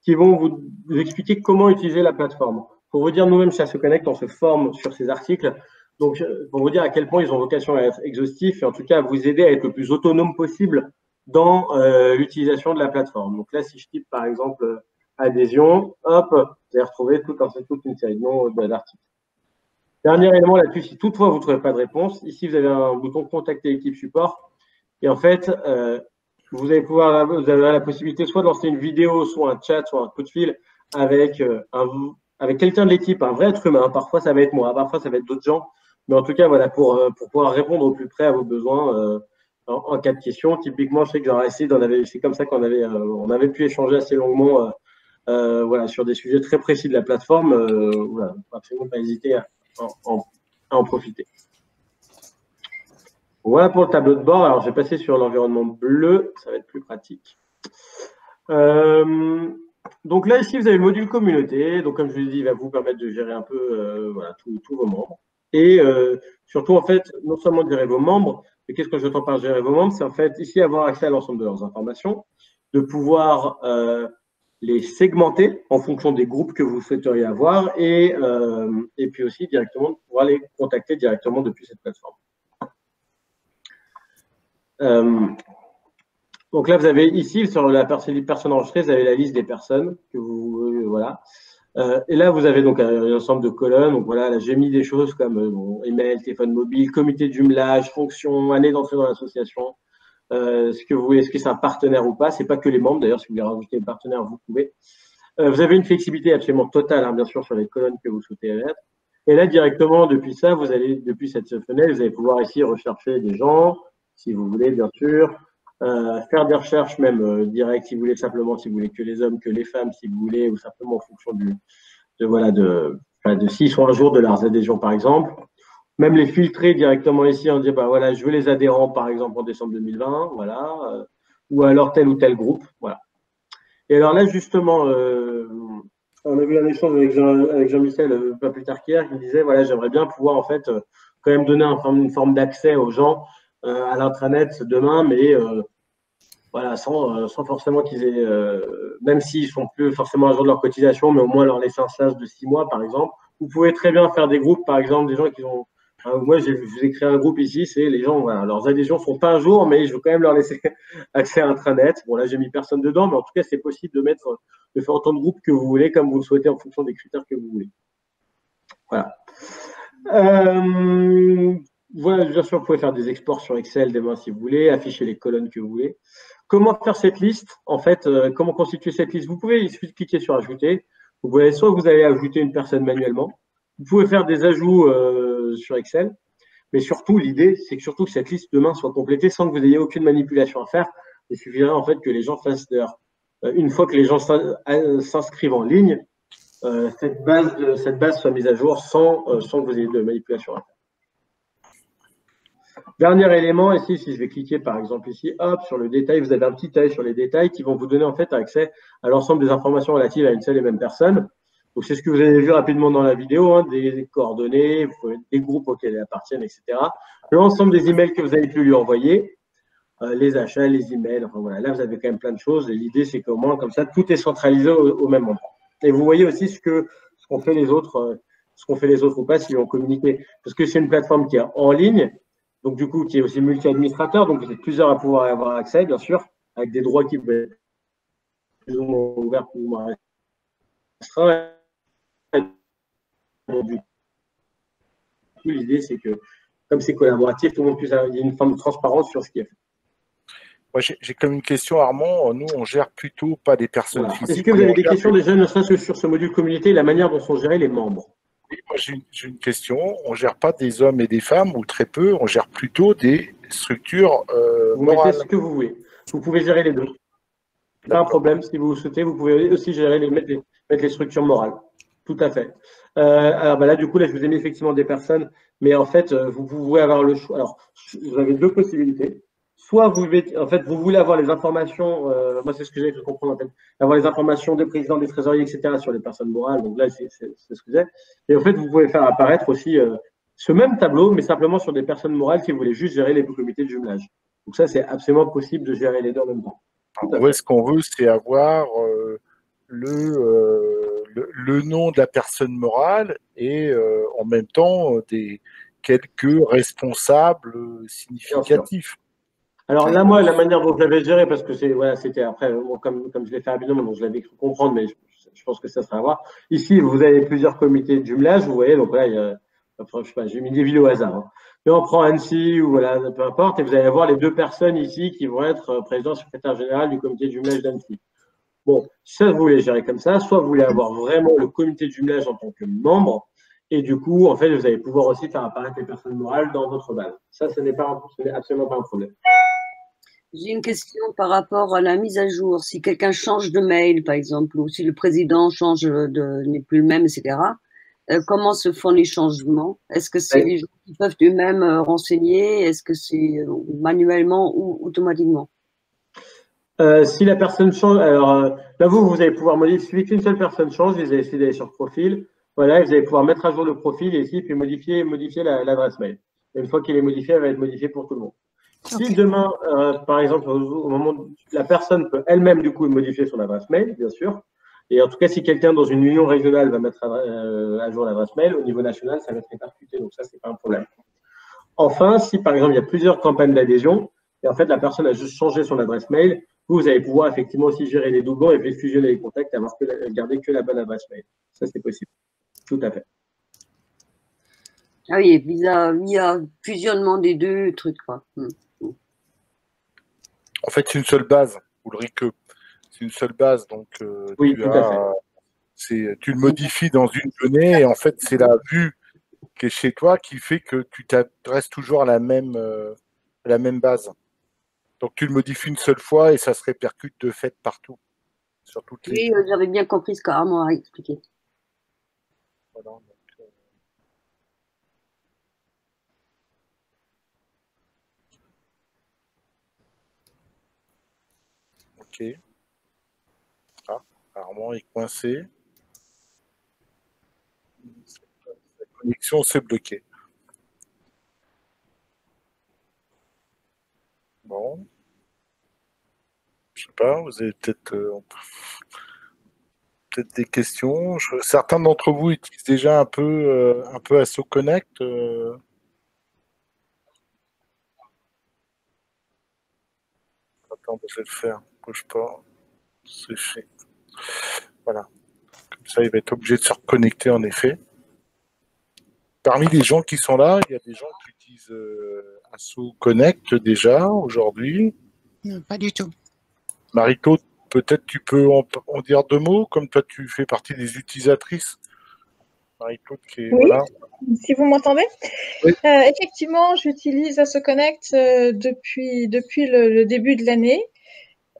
qui vont vous expliquer comment utiliser la plateforme. Pour vous dire, nous-mêmes, chez AssoConnect, on se forme sur ces articles. Donc, pour vous dire à quel point ils ont vocation à être exhaustifs et en tout cas à vous aider à être le plus autonome possible dans l'utilisation de la plateforme. Donc là, si je type par exemple adhésion, hop, vous allez retrouver toute une série de noms d'articles. Dernier élément là-dessus, si toutefois vous ne trouvez pas de réponse, ici vous avez un bouton contacter l'équipe support et en fait, vous avez la possibilité soit de lancer une vidéo, soit un chat, soit un coup de fil avec quelqu'un de l'équipe, un vrai être humain. Parfois ça va être moi, parfois ça va être d'autres gens. Mais en tout cas, voilà, pour pouvoir répondre au plus près à vos besoins en cas de question. Typiquement, je sais que c'est comme ça on avait pu échanger assez longuement voilà, sur des sujets très précis de la plateforme. Voilà, absolument pas hésiter à en profiter. Voilà pour le tableau de bord. Alors, je vais passer sur l'environnement bleu, ça va être plus pratique. Donc là, ici, vous avez le module communauté. Donc, comme je vous l'ai dit, il va vous permettre de gérer un peu voilà, tous vos membres. Et surtout, en fait, non seulement de gérer vos membres, mais qu'est-ce que j'entends par gérer vos membres? C'est en fait ici avoir accès à l'ensemble de leurs informations, de pouvoir les segmenter en fonction des groupes que vous souhaiteriez avoir et puis aussi directement de pouvoir les contacter directement depuis cette plateforme. Donc là, vous avez ici, sur la personne enregistrée, vous avez la liste des personnes que vous voilà. Et là, vous avez donc un ensemble de colonnes. Donc voilà, là, j'ai mis des choses comme email, téléphone mobile, comité de jumelage, fonction, année d'entrée dans l'association. Ce que vous voulez, est-ce que c'est un partenaire ou pas? C'est pas que les membres. D'ailleurs, si vous voulez rajouter un partenaire, vous pouvez. Vous avez une flexibilité absolument totale, hein, bien sûr, sur les colonnes que vous souhaitez mettre. Et là, directement, depuis ça, depuis cette fenêtre, vous allez pouvoir ici rechercher des gens, si vous voulez, bien sûr. Faire des recherches même directes si vous voulez, simplement si vous voulez que les hommes, que les femmes, si vous voulez, ou simplement en fonction de s'ils sont à jour de leurs adhésions, par exemple. Même les filtrer directement ici, on dit, bah voilà, je veux les adhérents, par exemple, en décembre 2020, voilà, ou alors tel ou tel groupe, voilà. Et alors là, justement, on a eu un échange avec Jean-Michel pas plus tard qu'hier, qui me disait, voilà, j'aimerais bien pouvoir, en fait, quand même donner une forme d'accès aux gens à l'intranet demain, mais voilà, sans forcément qu'ils aient, même s'ils sont plus forcément à jour de leur cotisation, mais au moins leur laisser un stage de 6 mois, par exemple. Vous pouvez très bien faire des groupes, par exemple, des gens qui ont, moi, je vous ai créé un groupe ici, c'est les gens, voilà, leurs adhésions sont pas un jour, mais je veux quand même leur laisser accès à intranet. Bon, là, j'ai mis personne dedans, mais en tout cas, c'est possible de faire autant de groupes que vous voulez, comme vous le souhaitez, en fonction des critères que vous voulez. Voilà. Voilà, bien sûr, vous pouvez faire des exports sur Excel demain si vous voulez, afficher les colonnes que vous voulez. Comment faire cette liste? En fait, comment constituer cette liste? Vous pouvez, il suffit de cliquer sur ajouter. Vous pouvez, soit vous allez ajouter une personne manuellement. Vous pouvez faire des ajouts sur Excel. Mais surtout, l'idée, c'est que cette liste demain soit complétée sans que vous ayez aucune manipulation à faire. Il suffirait en fait que les gens fassent une fois que les gens s'inscrivent en ligne, cette base soit mise à jour sans que vous ayez de manipulation à faire. Dernier élément, ici, si je vais cliquer par exemple ici, hop, sur le détail, vous avez un petit œil sur les détails qui vont vous donner en fait accès à l'ensemble des informations relatives à une seule et même personne. Donc c'est ce que vous avez vu rapidement dans la vidéo, hein, des coordonnées, des groupes auxquels elles appartiennent, etc. L'ensemble des emails que vous avez pu lui envoyer, les achats, les emails, enfin voilà, là vous avez quand même plein de choses et l'idée c'est qu'au moins comme ça, tout est centralisé au même endroit. Et vous voyez aussi ce qu'ont fait les autres, ou pas s'ils ont communiqué. Parce que c'est une plateforme qui est en ligne, donc du coup qui est aussi multi-administrateur, donc vous êtes plusieurs à pouvoir avoir accès, bien sûr, avec des droits qui peuvent être plus ou moins ouverts, plus ou moins restreints. Du coup, l'idée, c'est que comme c'est collaboratif, tout le monde puisse avoir une forme de transparence sur ce qui est fait. Moi, j'ai comme une question, Armand. Nous, on gère plutôt pas des personnes Voilà. physiques. Est-ce que vous avez des questions déjà, ne serait-ce que sur ce module communauté et la manière dont sont gérés les membres? Oui, moi, j'ai une question. On gère pas des hommes et des femmes, ou très peu. On gère plutôt des structures vous morales. mettez ce que vous voulez. Vous pouvez gérer les deux. Pas un problème. Si vous souhaitez, vous pouvez aussi gérer mettre les structures morales. Tout à fait. Alors là, du coup, là, je vous ai mis effectivement des personnes, mais en fait, vous pouvez avoir le choix. Alors, vous avez deux possibilités. Soit vous voulez avoir les informations, moi c'est ce que j'ai fait comprendre en fait, avoir les informations des présidents, des trésoriers, etc. sur les personnes morales. Donc là, c'est ce que j'ai. Et en fait, vous pouvez faire apparaître aussi ce même tableau, mais simplement sur des personnes morales si vous voulez juste gérer les comités de jumelage. Donc ça, c'est absolument possible de gérer les deux en même temps. Ouais, ce qu'on veut, c'est avoir le nom de la personne morale et en même temps quelques responsables significatifs. Alors là, moi, la manière dont je l'avais géré, parce que c'était après, comme je l'ai fait rapidement, donc je l'avais cru comprendre, mais je pense que ça sera à voir. Ici, vous avez plusieurs comités de jumelage, vous voyez, donc là, je sais pas, j'ai mis des villes au hasard. Hein. Mais on prend Annecy ou voilà, peu importe, et vous allez avoir les deux personnes ici qui vont être président, secrétaire général du comité de jumelage d'Annecy. Bon, soit vous voulez gérer comme ça, soit vous voulez avoir vraiment le comité de jumelage en tant que membre, et du coup, en fait, vous allez pouvoir aussi faire apparaître les personnes morales dans votre base. Ça, ce n'est absolument pas un problème. J'ai une question par rapport à la mise à jour. Si quelqu'un change de mail, par exemple, ou si le président n'est plus le même, etc., comment se font les changements? Est-ce que c'est les gens qui peuvent eux-mêmes renseigner? Est-ce que c'est manuellement ou automatiquement? Si la personne change, alors là, vous allez pouvoir modifier, si une seule personne change, vous allez essayer d'aller sur profil. Voilà, vous allez pouvoir mettre à jour le profil et ici, puis modifier l'adresse mail. Et une fois qu'il est modifié, elle va être modifiée pour tout le monde. Okay. Si demain, par exemple, au moment où la personne peut elle-même du coup modifier son adresse mail, bien sûr. Et en tout cas, si quelqu'un dans une union régionale va mettre à jour l'adresse mail, au niveau national, ça va être répercuté. Donc ça, c'est pas un problème. Enfin, si par exemple il y a plusieurs campagnes d'adhésion et en fait la personne a juste changé son adresse mail, vous allez pouvoir effectivement aussi gérer les doublons et puis fusionner les contacts et garder que la bonne adresse mail. Ça, c'est possible. Tout à fait. Ah oui, il y a fusionnement des deux trucs, quoi. En fait, c'est une seule base, Ulrike. C'est une seule base, donc oui, tu le modifies dans une donnée et en fait, c'est la vue qui est chez toi qui fait que tu t'adresses toujours à la même base. Donc, tu le modifies une seule fois et ça se répercute de fait partout. Sur toutes les... Oui, j'avais bien compris ce qu'Armand a expliqué. Voilà, donc, ok. Ah, Armand est coincé. La connexion s'est bloquée. Bon. Je sais pas, vous avez peut-être des questions. Certains d'entre vous utilisent déjà un peu Asso Connect. Attends, je vais le faire. Bouge pas. C'est fait. Voilà. Comme ça, il va être obligé de se reconnecter en effet. Parmi les gens qui sont là, il y a des gens qui utilisent Asso Connect déjà aujourd'hui. Non, pas du tout. Marie-Claude, peut-être tu peux en dire deux mots, comme toi tu fais partie des utilisatrices. Marie-Claude qui est, oui, voilà. Si vous m'entendez. Oui. Effectivement, j'utilise Asso Connect depuis le début de l'année.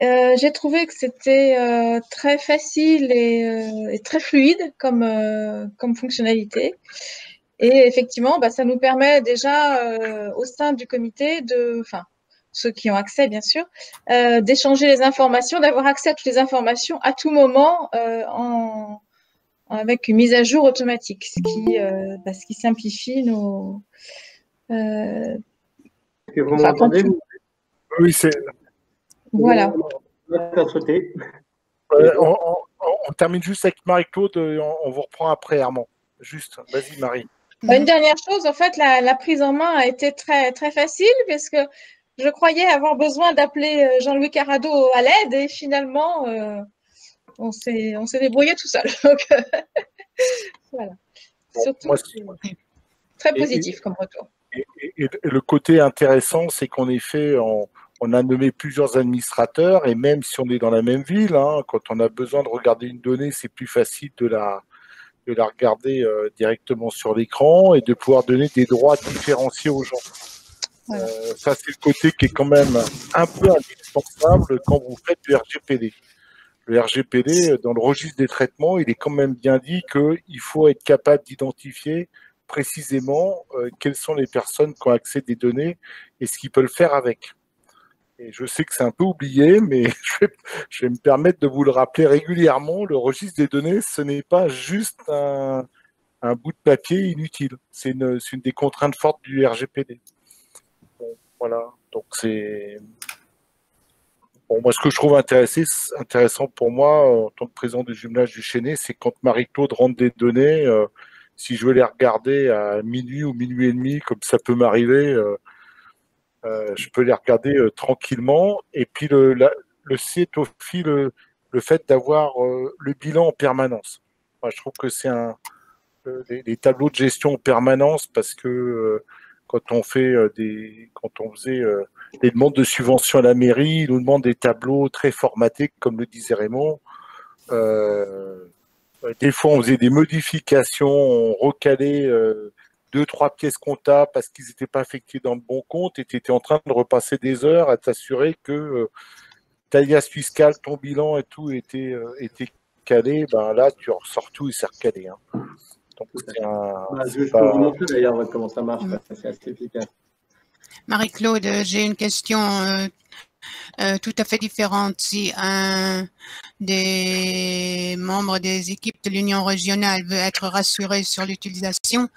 J'ai trouvé que c'était très facile et très fluide comme fonctionnalité. Et effectivement, ça nous permet déjà au sein du comité ceux qui ont accès, bien sûr, d'échanger les informations, d'avoir accès à toutes les informations à tout moment avec une mise à jour automatique, ce qui simplifie nos... vous m'entendez, Oui, c'est... Voilà. on termine juste avec Marie-Claude, on vous reprend après, Armand. Juste, vas-y Marie. Une dernière chose, en fait, la prise en main a été très, très facile parce que je croyais avoir besoin d'appeler Jean-Louis Carrado à l'aide et finalement, on s'est débrouillé tout seul. Donc, voilà. Bon, Surtout, moi, très positif comme retour. Et le côté intéressant, c'est qu'en effet, on a nommé plusieurs administrateurs, et même si on est dans la même ville, hein, quand on a besoin de regarder une donnée, c'est plus facile de la regarder directement sur l'écran et de pouvoir donner des droits différenciés aux gens. Voilà. Ça, c'est le côté qui est quand même un peu indispensable quand vous faites du RGPD. Le RGPD, dans le registre des traitements, il est quand même bien dit qu'il faut être capable d'identifier précisément quelles sont les personnes qui ont accès des données et ce qu'ils peuvent faire avec. Et je sais que c'est un peu oublié, mais je vais me permettre de vous le rappeler régulièrement. Le registre des données, ce n'est pas juste un bout de papier inutile. C'est une des contraintes fortes du RGPD. Bon, voilà, donc c'est... Bon, moi, ce que je trouve intéressant pour moi, en tant que président du jumelage du Chesnay, c'est quand Marie-Claude rentre des données, si je veux les regarder à minuit ou minuit et demi, comme ça peut m'arriver, je peux les regarder tranquillement. Et puis le site aussi le fait d'avoir le bilan en permanence. Moi, je trouve que c'est les tableaux de gestion en permanence, parce que quand on faisait des demandes de subventions à la mairie, ils nous demandent des tableaux très formatés, comme le disait Raymond. Des fois, on faisait des modifications, on recalait 2-3 pièces comptables parce qu'ils n'étaient pas affectés dans le bon compte, et tu étais en train de repasser des heures à t'assurer que ta liasse fiscale, ton bilan et tout était calé. Ben là, tu ressors tout et c'est recalé. Hein. Donc, je peux vous montrer d'ailleurs comment ça marche, c'est assez efficace. Marie-Claude, j'ai une question tout à fait différente. Si un des membres des équipes de l'Union régionale veut être rassuré sur l'utilisation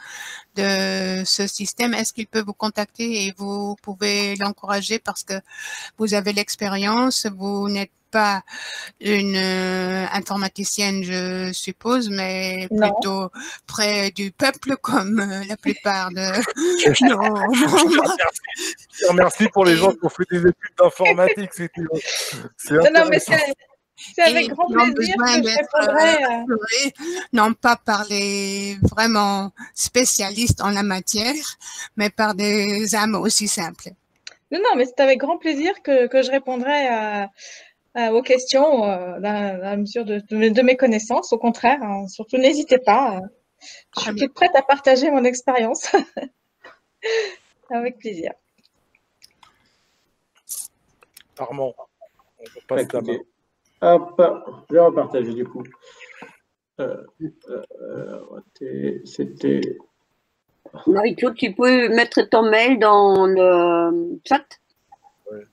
de ce système, est-ce qu'il peut vous contacter et vous pouvez l'encourager parce que vous avez l'expérience, vous n'êtes pas une informaticienne, je suppose, mais plutôt près du peuple comme la plupart de nos membres. Je remercie pour les gens qui ont fait des études d'informatique. Non, mais c'est avec grand plaisir que je répondrai. Non pas par les vraiment spécialistes en la matière, mais par des âmes aussi simples. Non, mais c'est avec grand plaisir que je répondrai aux questions dans la mesure de mes connaissances. Au contraire, hein, surtout n'hésitez pas. Je suis toute prête à partager mon expérience. Avec plaisir. Armand, on passe la main. Hop, je vais repartager du coup. C'était... Marie-Claude, tu peux mettre ton mail dans le chat? Ouais.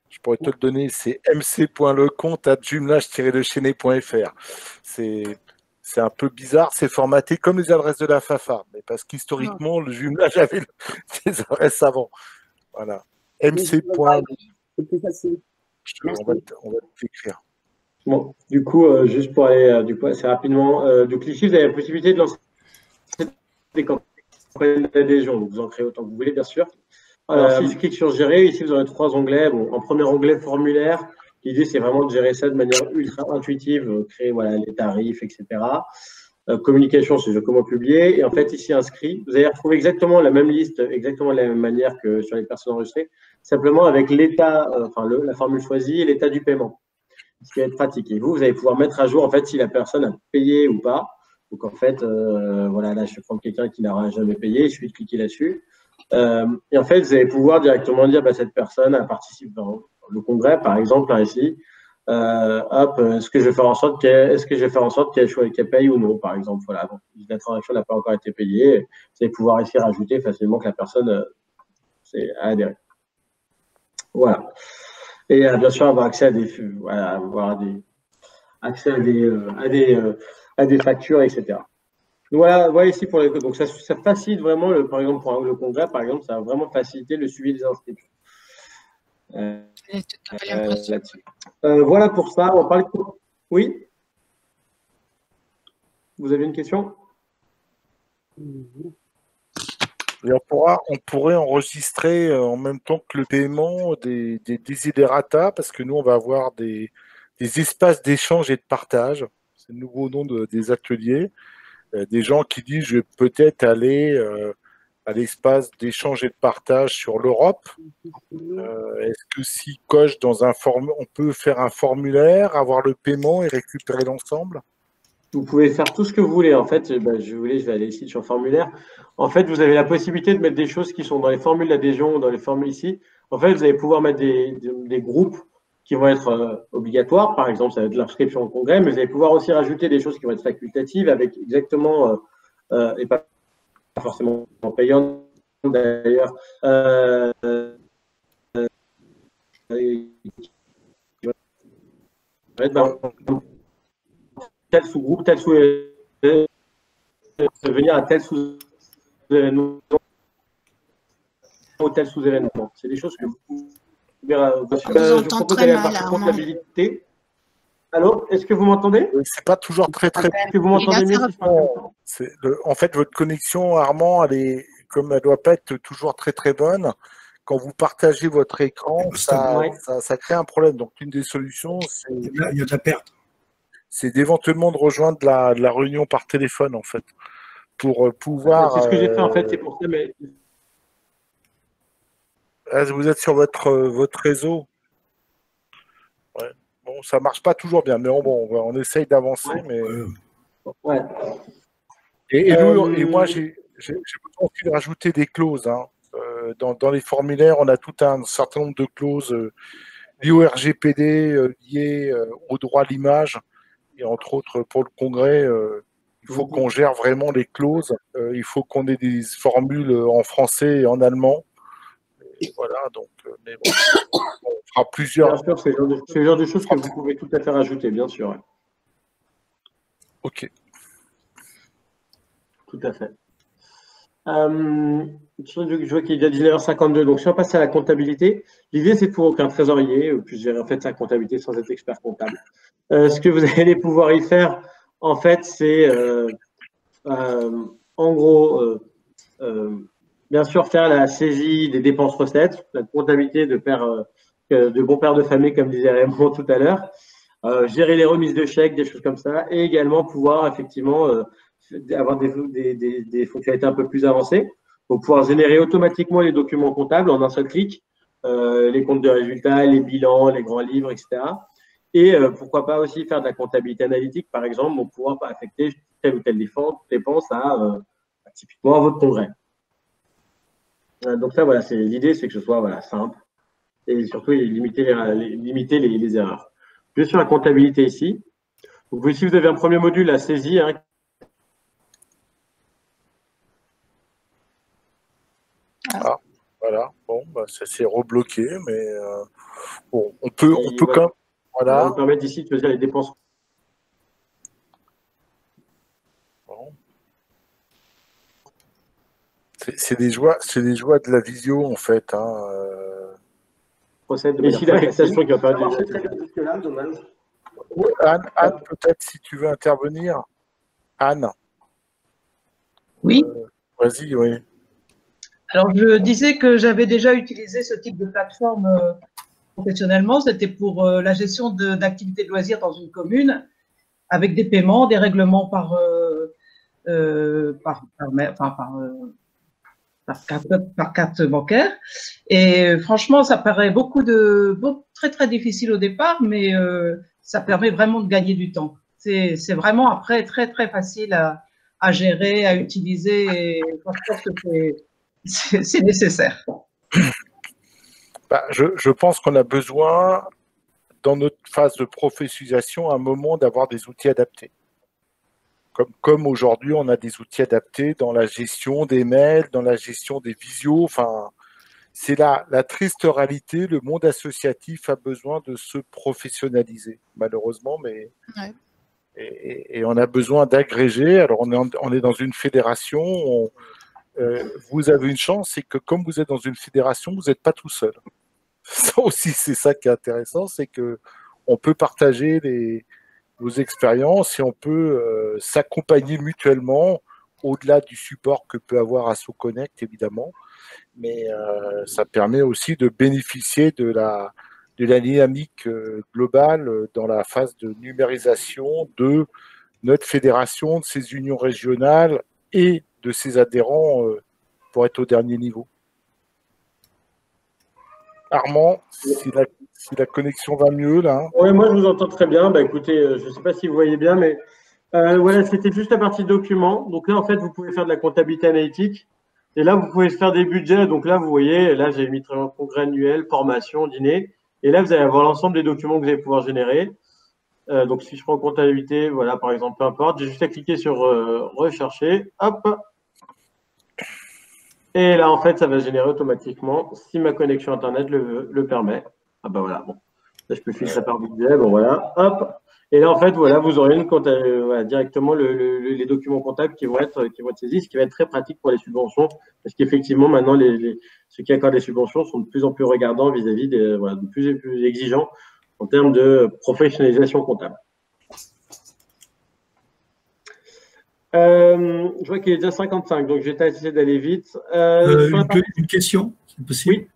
Je pourrais te le donner, c'est mc.leconte@jumelage-lechesnay.fr. C'est un peu bizarre, c'est formaté comme les adresses de la FAFA, mais parce qu'historiquement, le jumelage avait des adresses avant. Voilà. mc. C'est plus facile. On va t'écrire. Bon, du coup, juste pour aller assez rapidement, donc ici, vous avez la possibilité de lancer des campagnes d'adhésion. Donc, vous en créez autant que vous voulez, bien sûr. Alors, si je clique sur gérer, ici, vous aurez 3 onglets. Bon, en premier onglet, formulaire. L'idée, c'est vraiment de gérer ça de manière ultra intuitive, créer les tarifs, etc. Communication, c'est comment publier. Et en fait, ici, inscrit, vous allez retrouver exactement la même liste, exactement de la même manière que sur les personnes enregistrées, simplement avec l'état, la formule choisie et l'état du paiement, ce qui va être pratique. Et vous allez pouvoir mettre à jour, en fait, si la personne a payé ou pas. Donc, en fait, voilà, là, je vais prendre quelqu'un qui n'aura jamais payé, il suffit de cliquer là-dessus. Et en fait, vous allez pouvoir directement dire, cette personne a participé dans le congrès, par exemple, là, ici. Est-ce que je vais faire en sorte qu'elle paye ou non, par exemple. Voilà, donc, la transaction n'a pas encore été payée. Vous allez pouvoir ici rajouter facilement que la personne a adhéré. Voilà. Et bien sûr, avoir accès à des factures, etc. Donc, voilà ici pour les codes. Donc ça facilite vraiment, par exemple, pour le congrès, par exemple, ça va vraiment faciliter le suivi des inscriptions. Voilà pour ça. On parle. Oui. vous avez une question? Et on pourrait enregistrer en même temps que le paiement des desiderata, parce que nous, on va avoir des espaces d'échange et de partage. C'est le nouveau nom des ateliers. Des gens qui disent, je vais peut-être aller à l'espace d'échange et de partage sur l'Europe. Est-ce que s'ils cochent dans on peut faire un formulaire, avoir le paiement et récupérer l'ensemble? Vous pouvez faire tout ce que vous voulez. En fait, je vais aller ici sur formulaire. En fait, vous avez la possibilité de mettre des choses qui sont dans les formules d'adhésion, dans les formules ici. En fait, vous allez pouvoir mettre des groupes qui vont être obligatoires. Par exemple, ça va être l'inscription au congrès, mais vous allez pouvoir aussi rajouter des choses qui vont être facultatives avec exactement, et pas forcément payantes d'ailleurs, tel sous-groupe, tel sous-événement, venir à tel sous-événement ou tel sous-événement. C'est des choses que vous pouvez je propose d'aller à la partie comptabilité. Allô, est-ce que vous m'entendez? C'est pas toujours très bien. Est-ce que vous m'entendez mieux? En fait, votre connexion, Armand, comme elle doit pas être toujours très très bonne, quand vous partagez votre écran, ça crée un problème. Donc, une des solutions, c'est… Il y a de la perte. C'est d'éventuellement de rejoindre la réunion par téléphone, en fait, pour pouvoir… C'est ce que j'ai fait, en fait, c'est pour ça, mais… Vous êtes sur votre réseau. Ouais. Bon, ça marche pas toujours bien, mais bon, on essaye d'avancer. Mais… Ouais. Et moi, j'ai besoin aussi de rajouter des clauses. Hein. Dans les formulaires, on a tout un certain nombre de clauses liées au RGPD, liées au droit à l'image. Et entre autres, pour le congrès, il faut qu'on gère vraiment les clauses. Il faut qu'on ait des formules en français et en allemand. Et voilà, donc, mais bon, on fera plusieurs. Bien sûr, c'est le genre de choses que vous pouvez tout à fait rajouter, bien sûr. Ouais. Ok. Tout à fait. Je vois qu'il est déjà 19h52, donc si on passe à la comptabilité, l'idée c'est pour qu'un trésorier puisse gérer en fait sa comptabilité sans être expert comptable. Ce que vous allez pouvoir y faire, en fait, c'est en gros, bien sûr, faire la saisie des dépenses-recettes, la comptabilité de bon père de famille, comme disait Raymond tout à l'heure, gérer les remises de chèques, des choses comme ça, et également pouvoir effectivement avoir des fonctionnalités un peu plus avancées pour pouvoir générer automatiquement les documents comptables en un seul clic, les comptes de résultats, les bilans, les grands livres, etc. Et pourquoi pas aussi faire de la comptabilité analytique, par exemple, pour pouvoir affecter telle ou telle dépense typiquement à votre congrès. Donc ça, voilà, l'idée, c'est que ce soit simple et surtout limiter les erreurs. Je vais sur la comptabilité ici. Donc, si vous avez un premier module, la saisie, hein, voilà, bon, ça s'est rebloqué, mais bon, on peut quand même. Voilà. On va vous permettre ici de choisir les dépenses. Bon. C'est des joies de la visio, en fait. Hein, Procède de ici, la taxation qui va pas jusque-là, dommage. Anne, peut-être si tu veux intervenir. Anne. Oui. Vas-y, oui. Alors, je disais que j'avais déjà utilisé ce type de plateforme professionnellement. C'était pour la gestion d'activités de loisirs dans une commune, avec des paiements, des règlements par carte bancaire. Et franchement, ça paraît très, très difficile au départ, mais ça permet vraiment de gagner du temps. C'est vraiment après très, très facile à gérer, à utiliser. Et je pense que c'est nécessaire. Je pense qu'on a besoin, dans notre phase de professionnalisation, à un moment d'avoir des outils adaptés. Comme aujourd'hui, on a des outils adaptés dans la gestion des mails, dans la gestion des visios. Enfin, c'est la triste réalité. Le monde associatif a besoin de se professionnaliser, malheureusement, mais ouais. Et on a besoin d'agréger. Alors, on est dans une fédération. Vous avez une chance, c'est que comme vous êtes dans une fédération, vous n'êtes pas tout seul. Ça aussi, c'est ça qui est intéressant, c'est que on peut partager nos expériences et on peut s'accompagner mutuellement au-delà du support que peut avoir AssoConnect, évidemment. Mais ça permet aussi de bénéficier de la dynamique globale dans la phase de numérisation de notre fédération, de ses unions régionales et de ses adhérents pour être au dernier niveau. Armand, si la connexion va mieux, là. Oui, moi, je vous entends très bien. Bah, écoutez, je ne sais pas si vous voyez bien, mais voilà, c'était juste la partie documents. Donc là, en fait, vous pouvez faire de la comptabilité analytique. Et là, vous pouvez faire des budgets. Donc là, vous voyez, là, j'ai mis congrès annuel, formation, dîner. Et là, vous allez avoir l'ensemble des documents que vous allez pouvoir générer. Donc, si je prends comptabilité, voilà, par exemple, peu importe, j'ai juste à cliquer sur rechercher. Hop. Et là, en fait, ça va générer automatiquement si ma connexion Internet le permet. Ah ben voilà, bon. Là, je peux filtrer par budget. Bon, voilà. Hop. Et là, en fait, voilà, vous aurez voilà, directement les documents comptables qui vont être saisis, ce qui va être très pratique pour les subventions. Parce qu'effectivement, maintenant, ceux qui accordent les subventions sont de plus en plus regardants vis-à-vis de plus en plus exigeants en termes de professionnalisation comptable. Je vois qu'il est déjà 55, donc je vais essayer d'aller vite. Une question, c'est possible? Oui.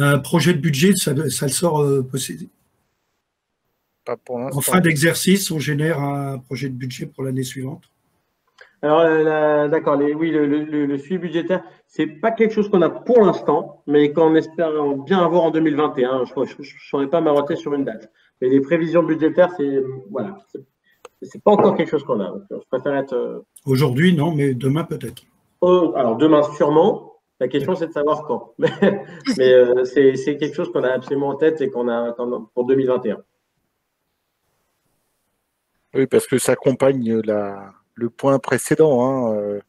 Un projet de budget, ça le sort possible. En fin d'exercice, on génère un projet de budget pour l'année suivante. Alors, d'accord, oui, le suivi budgétaire, c'est pas quelque chose qu'on a pour l'instant, mais qu'on espère bien avoir en 2021. Je ne saurais pas m'arrêter sur une date. Mais les prévisions budgétaires, voilà, c'est pas encore quelque chose qu'on a. Donc, je préfère être. Aujourd'hui, non, mais demain peut-être. Alors, demain, sûrement. La question, c'est de savoir quand. Mais c'est quelque chose qu'on a absolument en tête et qu'on a pour 2021. Oui, parce que ça accompagne le point précédent. Hein.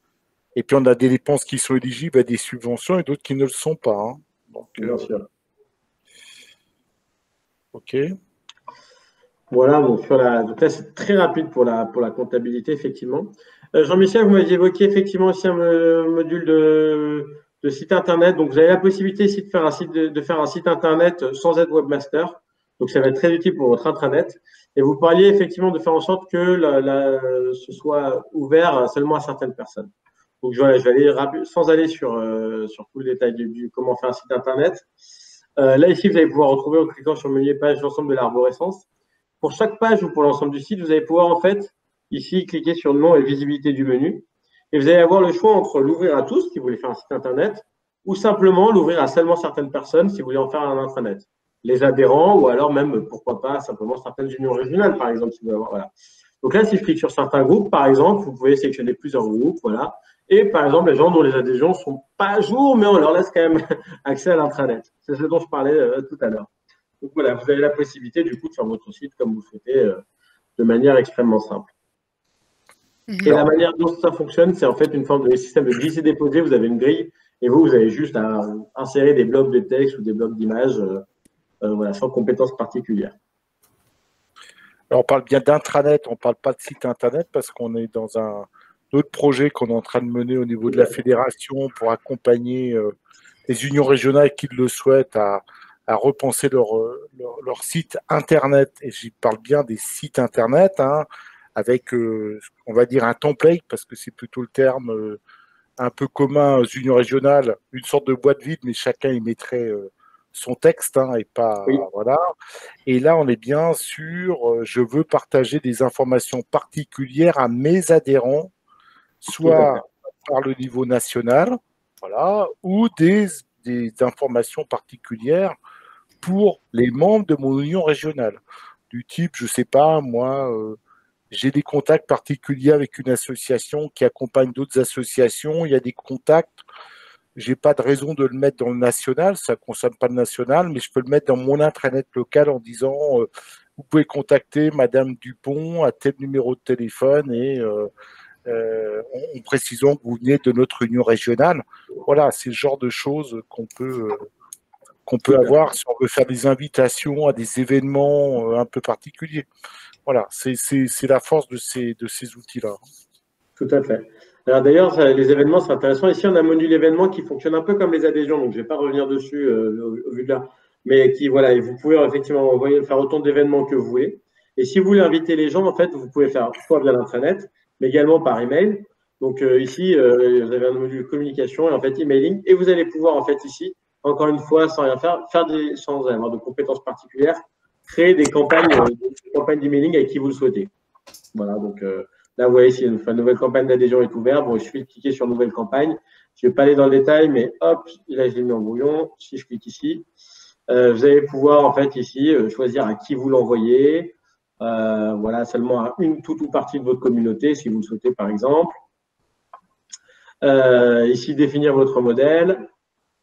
Et puis, on a des dépenses qui sont éligibles à des subventions et d'autres qui ne le sont pas. Hein. Donc, bien sûr. OK. Voilà, donc donc là, c'est très rapide pour la comptabilité, effectivement. Jean-Michel, vous m'aviez évoqué effectivement aussi un module de site Internet. Donc, vous avez la possibilité ici de faire un site Internet sans être webmaster. Donc, ça va être très utile pour votre intranet. Et vous parliez effectivement de faire en sorte que ce soit ouvert seulement à certaines personnes. Donc, je vais aller sans aller sur tout le détail du comment faire un site Internet. Là, ici, vous allez pouvoir retrouver en cliquant sur le menu page l'ensemble de l'arborescence. Pour chaque page ou pour l'ensemble du site, vous allez pouvoir en fait, ici, cliquer sur le nom et visibilité du menu. Et vous allez avoir le choix entre l'ouvrir à tous, si vous voulez faire un site Internet, ou simplement l'ouvrir à seulement certaines personnes, si vous voulez en faire un intranet. Les adhérents, ou alors même, pourquoi pas, simplement certaines unions régionales, par exemple. Si vous voulez, voilà. Donc là, si je clique sur certains groupes, par exemple, vous pouvez sélectionner plusieurs groupes, voilà. Et par exemple, les gens dont les adhésions ne sont pas à jour, mais on leur laisse quand même accès à l'intranet. C'est ce dont je parlais tout à l'heure. Donc voilà, vous avez la possibilité du coup de faire votre site comme vous le souhaitez de manière extrêmement simple. Et la manière dont ça fonctionne, c'est en fait une forme de système de glisser-déposer. Vous avez une grille et vous avez juste à insérer des blocs de texte ou des blocs d'images voilà, sans compétences particulières. Alors, on parle bien d'intranet, on ne parle pas de site Internet parce qu'on est dans un autre projet qu'on est en train de mener au niveau de la fédération pour accompagner les unions régionales qui le souhaitent à repenser leur site Internet. Et j'y parle bien des sites Internet, hein, avec, on va dire, un template, parce que c'est plutôt le terme un peu commun aux unions régionales, une sorte de boîte vide, mais chacun y mettrait son texte, hein, et pas… Oui. Voilà. Et là, on est bien sur je veux partager des informations particulières à mes adhérents, soit par le niveau national, voilà, ou des informations particulières pour les membres de mon union régionale. Du type, je ne sais pas, moi, j'ai des contacts particuliers avec une association qui accompagne d'autres associations, il y a des contacts, je n'ai pas de raison de le mettre dans le national, ça ne concerne pas le national, mais je peux le mettre dans mon intranet local en disant vous pouvez contacter Madame Dupont à tel numéro de téléphone et en précisant que vous venez de notre union régionale. Voilà, c'est le genre de choses qu'on peut avoir si on veut faire des invitations à des événements un peu particuliers. Voilà, c'est la force de ces outils-là. Tout à fait. Alors d'ailleurs, les événements, c'est intéressant. Ici, on a un module événements qui fonctionne un peu comme les adhésions, donc je ne vais pas revenir dessus au vu de là, mais qui, voilà, et vous pouvez effectivement faire autant d'événements que vous voulez. Et si vous voulez inviter les gens, en fait, vous pouvez faire soit via l'intranet, mais également par email. Donc ici, vous avez un module communication et en fait emailing. Et vous allez pouvoir en fait ici, encore une fois, sans rien faire, sans avoir de compétences particulières, créer des campagnes d'emailing avec qui vous le souhaitez. Voilà, donc là, vous voyez, si une nouvelle campagne d'adhésion est ouverte, bon, il suffit de cliquer sur nouvelle campagne. Je ne vais pas aller dans le détail, mais hop, là, je l'ai mis en brouillon. Si je clique ici, vous allez pouvoir en fait ici choisir à qui vous l'envoyez. Voilà, seulement à une toute ou partie de votre communauté, si vous le souhaitez, par exemple. Ici, définir votre modèle.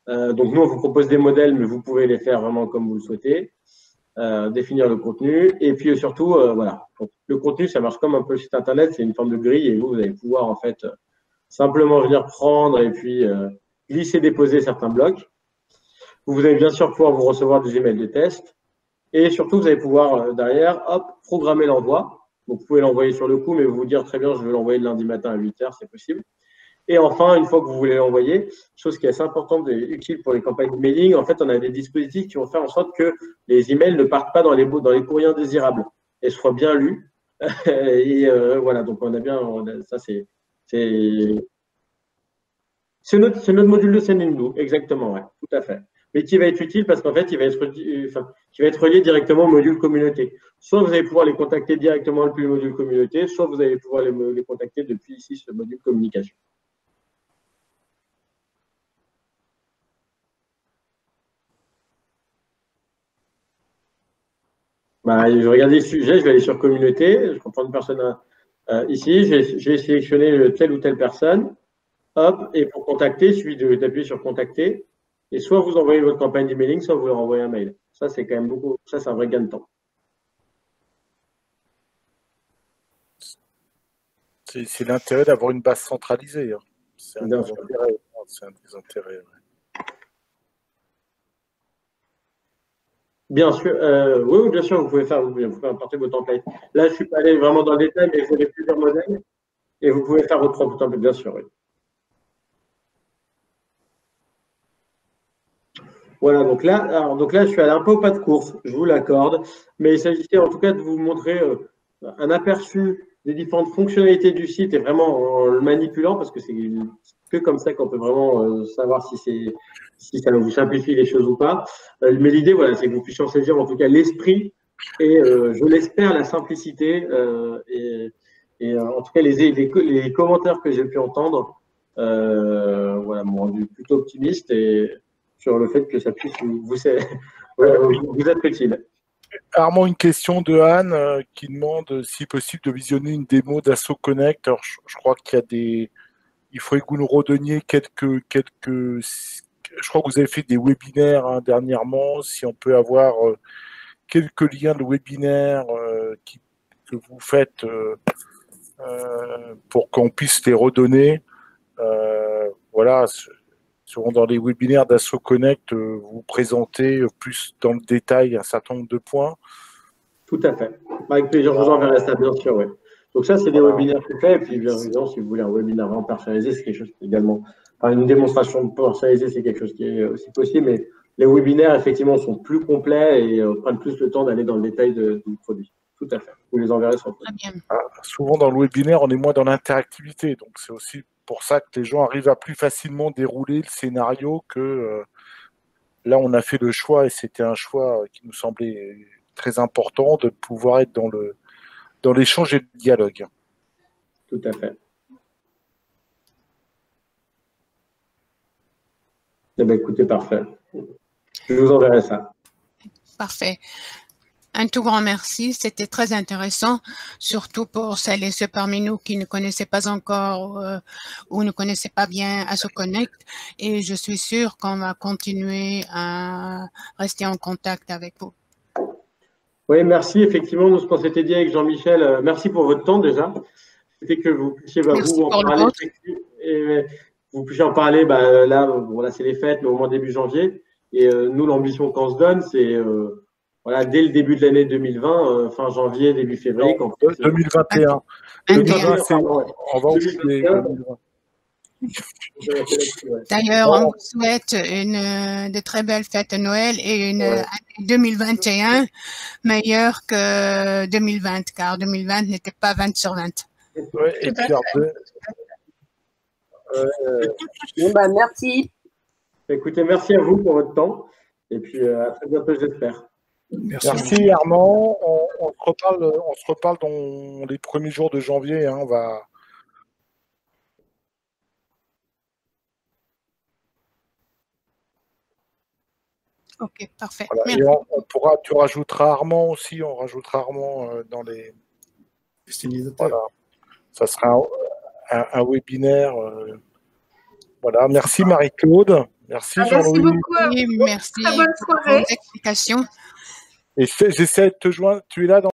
Donc, nous, on vous propose des modèles, mais vous pouvez les faire vraiment comme vous le souhaitez. Définir le contenu. Et puis, surtout, voilà. Donc, le contenu, ça marche comme un peu le site Internet. C'est une forme de grille et vous allez pouvoir, en fait, simplement venir prendre et puis glisser, déposer certains blocs. Vous allez bien sûr pouvoir vous recevoir des emails de test. Et surtout, vous allez pouvoir, derrière, hop, programmer l'envoi. Donc, vous pouvez l'envoyer sur le coup, mais vous dire très bien, je veux l'envoyer le lundi matin à 8 h, c'est possible. Et enfin, une fois que vous voulez l'envoyer, chose qui est assez importante et utile pour les campagnes de mailing, en fait, on a des dispositifs qui vont faire en sorte que les emails ne partent pas dans les courriers indésirables et soient bien lus. Et voilà, donc on a bien, ça c'est notre module de Sendinblue, exactement, ouais, tout à fait. Mais qui va être utile parce qu'en fait, qui va être relié directement au module communauté. Soit vous allez pouvoir les contacter directement depuis le module communauté, soit vous allez pouvoir les contacter depuis ici, ce module communication. Bah, je vais regarder le sujet, je vais aller sur communauté, je comprends une personne ici, je vais sélectionner telle ou telle personne, hop, et pour contacter, il suffit d'appuyer sur contacter, et soit vous envoyez votre campagne d'emailing, soit vous leur envoyez un mail. Ça, c'est quand même beaucoup, ça, c'est un vrai gain de temps. C'est l'intérêt d'avoir une base centralisée. Hein. C'est un des intérêts. Ouais. Bien sûr, oui, bien sûr, vous pouvez importer vos templates. Là, je ne suis pas allé vraiment dans le détail, mais vous avez plusieurs modèles et vous pouvez faire votre propre template, bien sûr. Oui. Voilà, donc là, je suis allé un peu au pas de course, je vous l'accorde, mais il s'agissait en tout cas de vous montrer un aperçu des différentes fonctionnalités du site et vraiment en le manipulant, parce que c'est que comme ça qu'on peut vraiment savoir si ça vous simplifie les choses ou pas. Mais l'idée, voilà, c'est que vous puissiez en saisir en tout cas l'esprit et, je l'espère, la simplicité et en tout cas les commentaires que j'ai pu entendre voilà, m'ont rendu plutôt optimiste et sur le fait que ça puisse vous être utile. Armand, une question de Anne qui demande si possible de visionner une démo d'Asso Connect. Alors, je crois qu'il y a il faudrait que vous nous redonniez quelques. Je crois que vous avez fait des webinaires dernièrement. Si on peut avoir quelques liens de webinaires que vous faites pour qu'on puisse les redonner. Voilà. Souvent dans les webinaires d'Asso Connect, vous présentez plus dans le détail un certain nombre de points. Tout à fait. Avec plaisir, je vous enverrai ça, bien sûr. Oui. Donc ça, c'est des webinaires que je fais. Et puis, bien évidemment, si vous voulez un webinaire vraiment personnalisé, c'est quelque chose qui est également… Enfin, une démonstration personnalisée, c'est quelque chose qui est aussi possible. Mais les webinaires, effectivement, sont plus complets et prennent plus le temps d'aller dans le détail du produit. Tout à fait. Vous les enverrez sans problème. Souvent, dans le webinaire, on est moins dans l'interactivité. Donc, c'est aussi pour ça que les gens arrivent à plus facilement dérouler le scénario que là, on a fait le choix et c'était un choix qui nous semblait très important de pouvoir être dans l'échange et le dialogue. Tout à fait. Eh bien, écoutez, parfait. Je vous enverrai ça. Parfait. Un tout grand merci, c'était très intéressant, surtout pour celles et ceux parmi nous qui ne connaissaient pas encore ou ne connaissaient pas bien Asso Connect. Et je suis sûre qu'on va continuer à rester en contact avec vous. Oui, merci. Effectivement, nous, ce qu'on s'était dit avec Jean-Michel, merci pour votre temps déjà. C'était que vous puissiez vous en parler. Et vous puissiez en parler, là, c'est les fêtes, mais au moins début janvier. Et nous, l'ambition qu'on se donne, c'est… voilà, dès le début de l'année 2020, fin janvier, début février. 2021. 2020, on va oublier 2020. D'ailleurs, on vous souhaite de très belles fêtes de Noël et une année 2021 meilleure que 2020, car 2020 n'était pas 20 sur 20. Ouais, et puis, Bon, bah, merci. Écoutez, merci à vous pour votre temps. Et puis, à très bientôt, j'espère. Merci Armand. On se reparle dans les premiers jours de janvier. Hein. On va... Ok, parfait. Voilà. Merci. Et tu rajouteras Armand aussi. On rajoutera Armand dans les. Voilà. Ça sera un webinaire. Voilà. Merci Marie-Claude. Merci Jean-Louis. Merci beaucoup. Oui, merci Très bonne pour soirée. vos explications. Et j'essaie de te joindre. Tu es là dans